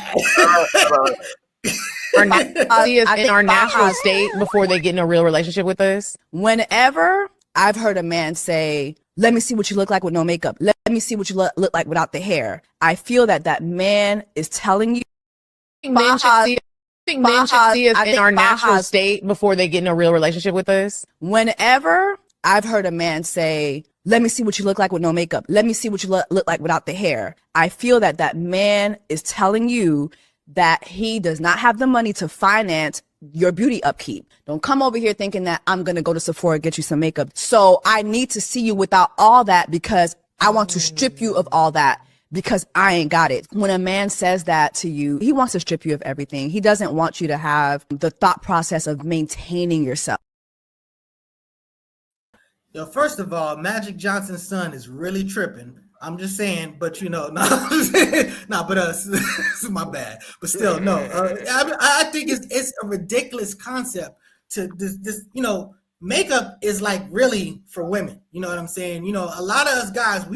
S11: In our natural state before they get in a real relationship with us. Whenever I've heard a man say, "Let me see what you look like with no makeup. Let me see what you look like without the hair," I feel that man is telling you. Men should see us in our natural state before they get in a real relationship with us. Whenever I've heard a man say, "Let me see what you look like with no makeup. Let me see what you look like without the hair," I feel that man is telling you that he does not have the money to finance your beauty upkeep. Don't come over here thinking that I'm going to go to Sephora and get you some makeup. So I need to see you without all that because I want to strip you of all that because I ain't got it. When a man says that to you, he wants to strip you of everything. He doesn't want you to have the thought process of maintaining yourself.
S1: Yo, first of all, Magic Johnson's son is really tripping. I'm just saying, but you know, but this is my bad. But still, no. I think it's a ridiculous concept to this. You know, makeup is like really for women. You know what I'm saying? You know, a lot of us guys,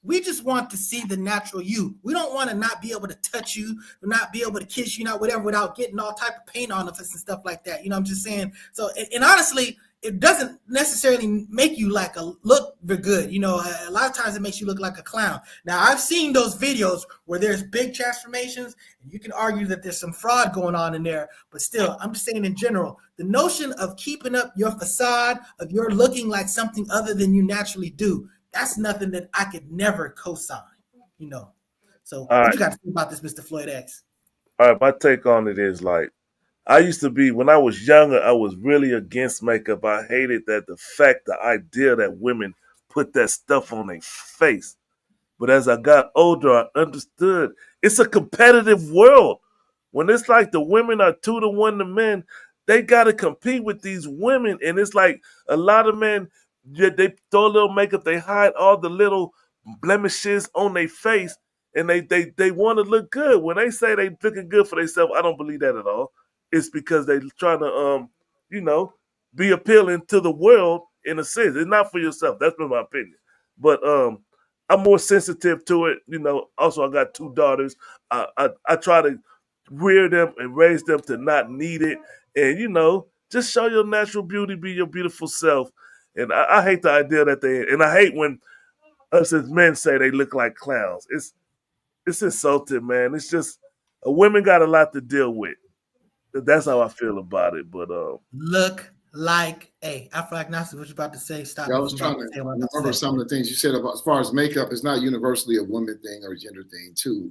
S1: we just want to see the natural you. We don't want to not be able to touch you, not be able to kiss you, not whatever, without getting all type of paint on us and stuff like that. You know what I'm just saying? So, and honestly, it doesn't necessarily make you like look good. You know, a lot of times it makes you look like a clown. Now, I've seen those videos where there's big transformations, and you can argue that there's some fraud going on in there. But still, I'm just saying in general, the notion of keeping up your facade, of your looking like something other than you naturally do, that's nothing that I could never co-sign, you know. So what you got to think about this, Mr. Floyd X?
S4: All right, my take on it is like, I used to be, when I was younger, I was really against makeup. I hated that the idea that women put that stuff on their face. But as I got older, I understood it's a competitive world. When it's like the women are 2-1 to men, they got to compete with these women. And it's like a lot of men, they throw a little makeup, they hide all the little blemishes on their face, and they want to look good. When they say they looking good for themselves, I don't believe that at all. It's because they trying to, be appealing to the world in a sense. It's not for yourself. That's been my opinion. But I'm more sensitive to it. You know, also I got 2 daughters. I try to rear them and raise them to not need it. And, you know, just show your natural beauty, be your beautiful self. And I hate the idea and I hate when us as men say they look like clowns. It's insulting, man. It's just, women got a lot to deal with. That's how I feel about it. But
S1: look like, hey, I feel like that's what you're about to say. Stop.
S3: Yeah, I was trying to remember some of the things you said about, as far as makeup, it's not universally a woman thing or a gender thing too.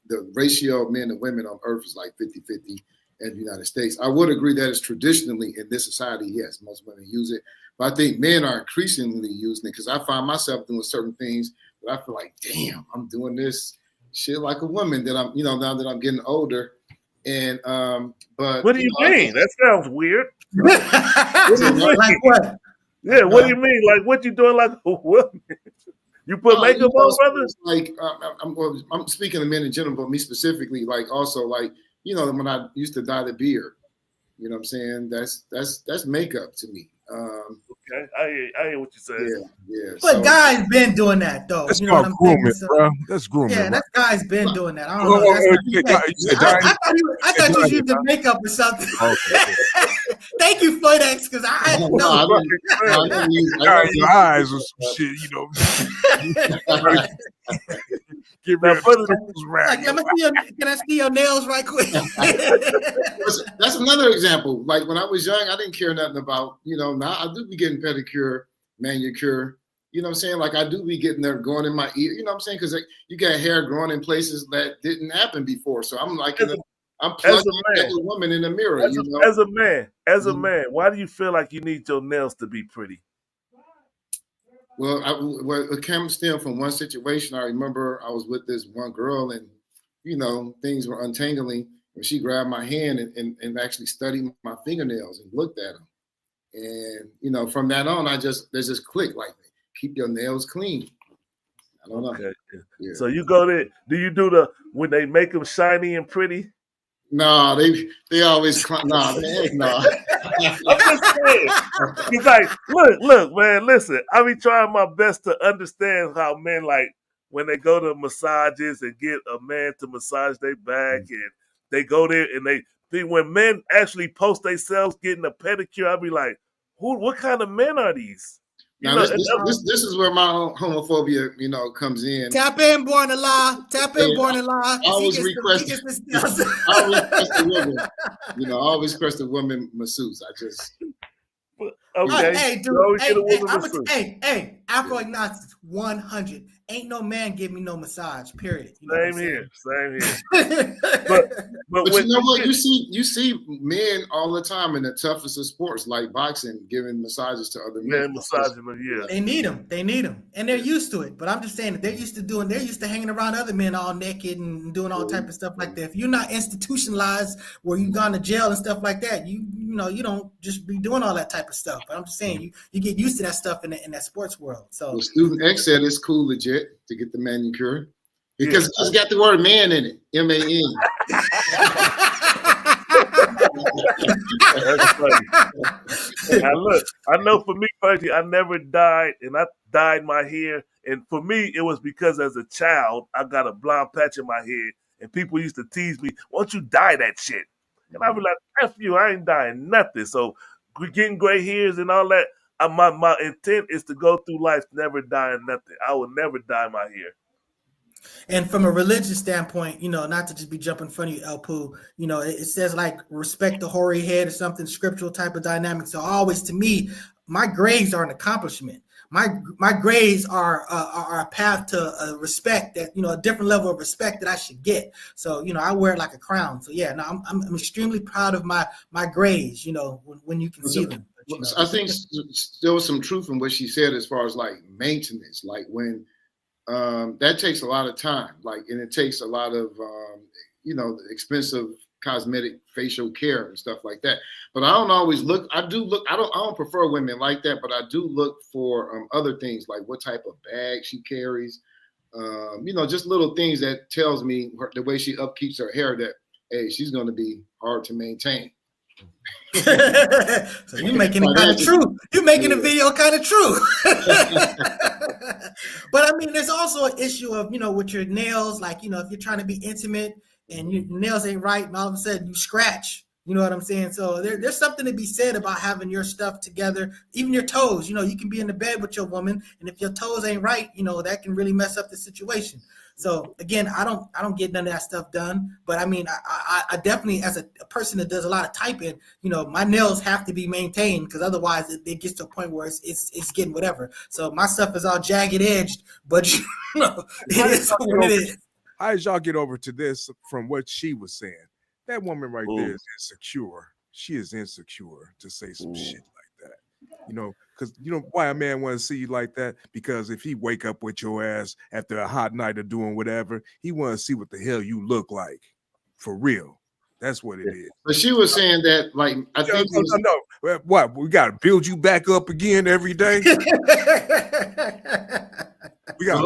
S3: The ratio of men and women on earth is like 50-50 in the United States. I would agree that it's traditionally in this society, yes, most women use it. But I think men are increasingly using it because I find myself doing certain things that I feel like, damn, I'm doing this shit like a woman that I'm, now that I'm getting older. And but
S4: what do you mean? That sounds weird.
S1: What do you mean? Like what?
S4: Yeah, what do you mean? Like what you doing like a woman? You put makeup on, brother?
S3: Like I'm speaking of men in general, but me specifically, like also like, when I used to dye the beard, you know what I'm saying? That's makeup to me.
S4: Okay, I hear what you're saying.
S3: Yeah.
S1: But guys been doing that though.
S5: That's called grooming, bro. That's grooming.
S1: Yeah, that guy's been doing that. I don't know. I thought you was using makeup or something. Okay. Thank you, Floyd X, because I didn't know.
S5: Your eyes or some shit, Get rid of
S1: can I see your nails right quick?
S3: That's another example. Like when I was young, I didn't care nothing about, now I do be getting pedicure, manicure, you know what I'm saying? Like I do be getting there going in my ear, you know what I'm saying? Because you got hair growing in places that didn't happen before. So I'm like, I'm plugging a woman in the mirror.
S4: As a man, why do you feel like you need your nails to be pretty?
S3: Well, it came still from one situation. I remember I was with this one girl and, things were untangling. And she grabbed my hand and actually studied my fingernails and looked at them. And, from that on, there's this click, like, keep your nails clean. I don't know.
S4: Okay. Yeah. So you go there, do you do when they make them shiny and pretty?
S3: No, they always, no.
S4: I'm just saying. He's like, look, man, listen. I be trying my best to understand how men, like, when they go to massages and get a man to massage their back, and they go there and when men actually post themselves getting a pedicure, I be like, what kind of men are these?
S3: Now, this is where my homophobia, comes in.
S1: Tap in, Born to Lie. Tap in, Born to Lie.
S3: I always request a woman. I always request a woman masseuse. I just.
S4: Okay.
S1: Hey, dude. Hey, Afro agnostics 100. Ain't no man give me no massage. Period.
S4: Same here.
S3: but you know what? You see men all the time in the toughest of sports, like boxing, giving massages to other men.
S4: Yeah.
S1: They need them, and they're used to it. But I'm just saying that they're used to hanging around other men all naked and doing all type of stuff like that. If you're not institutionalized, where you've gone to jail and stuff like that, you don't just be doing all that type of stuff. But I'm just saying you get used to that stuff in that sports world. So
S3: Student X said it's cool, legit, to get the manicure because it's got the word man in it, M-A-N.
S4: That's funny. Now look, I know for me personally, I never dyed, and I dyed my hair. And for me, it was because as a child, I got a blonde patch in my head, and people used to tease me, "Why don't you dye that shit?" And I'd be like, "F you, I ain't dyeing nothing." So getting gray hairs and all that, my intent is to go through life never dyeing nothing. I will never dye my hair.
S1: And from a religious standpoint, not to just be jumping in front of you, El Poo, it says like respect the hoary head or something, scriptural type of dynamic. So always, to me, my grades are an accomplishment. My grades are a path to respect that, a different level of respect that I should get. So, I wear it like a crown. So yeah, no, I'm extremely proud of my grades, when you can see them. But,
S3: I think there was some truth in what she said as far as like maintenance, like when that takes a lot of time, and it takes a lot of expensive cosmetic facial care and stuff like that. But I don't always look. I don't prefer women like that, but I do look for other things, like what type of bag she carries, just little things that tells me the way she upkeeps her hair, that hey, she's going to be hard to maintain.
S1: So you're making it kind of true. You're making the video kind of true. But I mean, there's also an issue of, with your nails, like, if you're trying to be intimate and your nails ain't right and all of a sudden you scratch, you know what I'm saying? So there's something to be said about having your stuff together, even your toes. You can be in the bed with your woman, and if your toes ain't right, that can really mess up the situation. So again, I don't get none of that stuff done, but I mean, I definitely, as a person that does a lot of typing, my nails have to be maintained, because otherwise it gets to a point where it's getting whatever. So my stuff is all jagged edged, but it is what it is.
S5: How did y'all get over to this from what she was saying? That woman right there is insecure. She is insecure to say some shit like that. Because why a man want to see you like that? Because if he wake up with your ass after a hot night of doing whatever, he want to see what the hell you look like. For real. That's what it is.
S3: But she was saying that, like, I think
S5: no. What? We got to build you back up again every day? We got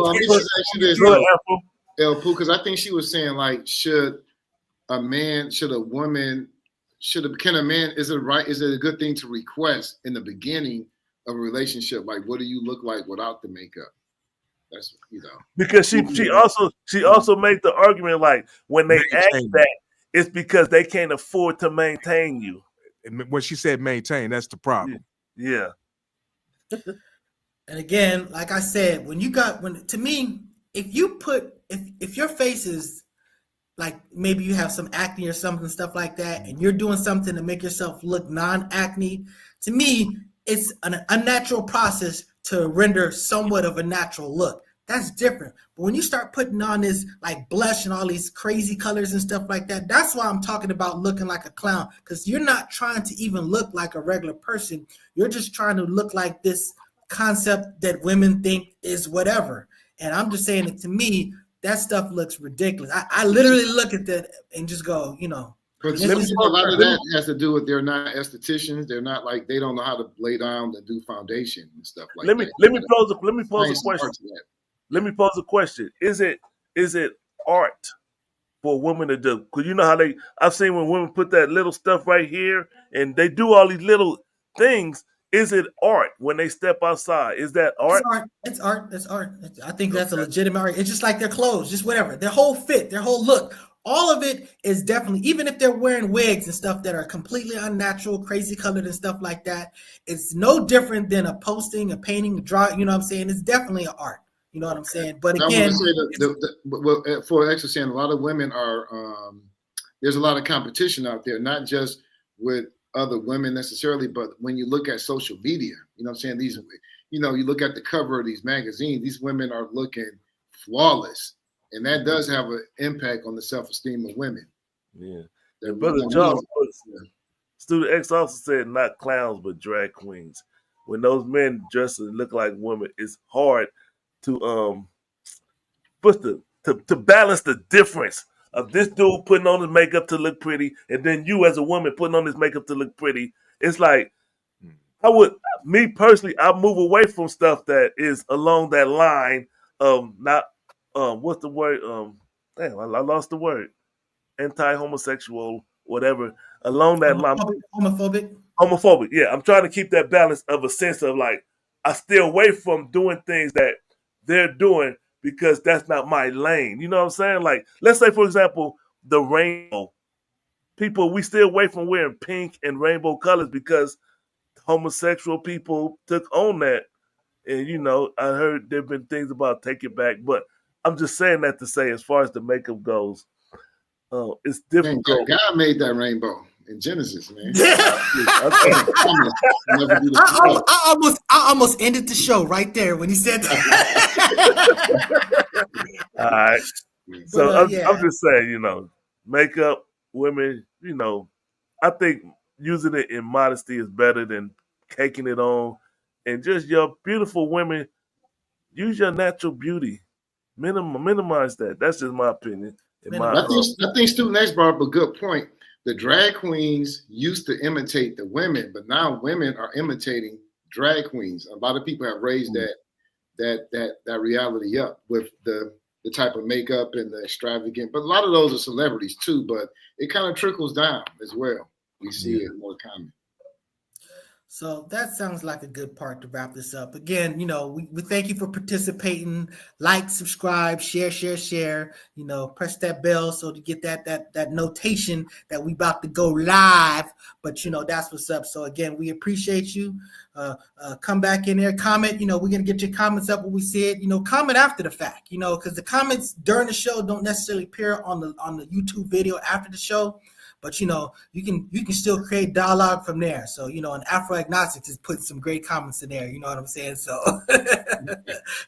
S5: El Poo, because I think she was saying, like, can a man, is it a good thing to request in the beginning of a relationship, like, what do you look like without the makeup? That's,
S4: because she also made the argument, like, when they ask that, it's because they can't afford to maintain you.
S5: And when she said maintain, that's the problem.
S4: Yeah.
S1: And again, like I said, to me, if your face is like, maybe you have some acne or something, stuff like that, and you're doing something to make yourself look non-acne, to me, it's an unnatural process to render somewhat of a natural look. That's different. But when you start putting on this like blush and all these crazy colors and stuff like that, that's why I'm talking about looking like a clown, because you're not trying to even look like a regular person. You're just trying to look like this concept that women think is whatever. And I'm just saying that, to me, that stuff looks ridiculous. I literally look at that and just go,
S3: But a lot of that has to do with they're not estheticians. They're not like, they don't know how to lay down and do foundation and stuff like that.
S4: Let me pose a question. Let me pose a question. Is it art for a woman to do. Because you know how I've seen when women put that little stuff right here and they do all these little things. Is it art when they step outside? Is that art?
S1: It's art. It's art. I think that's a legitimate art. It's just like their clothes, just whatever. Their whole fit, their whole look. All of it is definitely, even if they're wearing wigs and stuff that are completely unnatural, crazy colored and stuff like that, it's no different than a posting, a painting, a drawing. You know what I'm saying? It's definitely an art. You know what I'm saying? But again,
S3: for actually saying, a lot of women are, there's a lot of competition out there, not just with other women necessarily, but when you look at social media, you know what I'm saying? These, you know, you look at the cover of these magazines, these women are looking flawless. And that does have an impact on the self-esteem of women.
S4: Yeah. Brother Charles, Student X also said not clowns, but drag queens. When those men dress and look like women, it's hard to to balance the difference of this dude putting on his makeup to look pretty, and then you as a woman putting on his makeup to look pretty. It's like, me personally, I move away from stuff that is along that line of not, what's the word? Damn, I lost the word. Anti-homosexual, whatever. Along that line. Homophobic, yeah. I'm trying to keep that balance of a sense of like, I stay away from doing things that they're doing because that's not my lane. You know what I'm saying? Like, let's say, for example, the rainbow. People, we stay away from wearing pink and rainbow colors because homosexual people took on that. And, you know, I heard there have been things about take it back. But I'm just saying that to say, as far as the makeup goes, it's difficult.
S3: God made that rainbow in Genesis, man.
S1: I almost ended the show right there when he said that.
S4: All right. So I'm just saying, you know, makeup, women, you know, I think using it in modesty is better than caking it on. And just your beautiful women, use your natural beauty. Minimize that. That's just my opinion.
S3: I think Student X brought up a good point. The drag queens used to imitate the women, but now women are imitating drag queens. A lot of people have raised that reality up with the type of makeup and the extravagant. But a lot of those are celebrities too. But it kind of trickles down as well. We see it more common.
S1: So that sounds like a good part to wrap this up. Again, you know, we thank you for participating. Like, subscribe, share. You know, press that bell so to get that notation that we about to go live. But you know, that's what's up. So again, we appreciate you. Come back in there, comment. You know, we're gonna get your comments up when we see it. You know, comment after the fact. You know, because the comments during the show don't necessarily appear on the YouTube video after the show. But, you know, you can still create dialogue from there. So, you know, and Afro Agnostics is putting some great comments in there. You know what I'm saying? So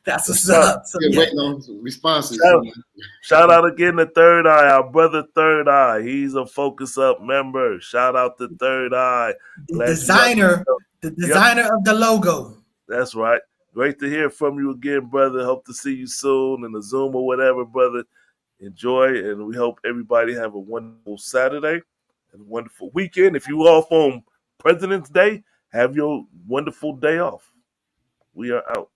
S1: that's what's up. So,
S3: waiting on responses.
S4: Shout out again to Third Eye, our brother Third Eye. He's a Focus Up member. Shout out to Third Eye.
S1: The designer of the logo.
S4: That's right. Great to hear from you again, brother. Hope to see you soon in the Zoom or whatever, brother. Enjoy, and we hope everybody have a wonderful Saturday and a wonderful weekend. If you off on President's Day, have your wonderful day off. We are out.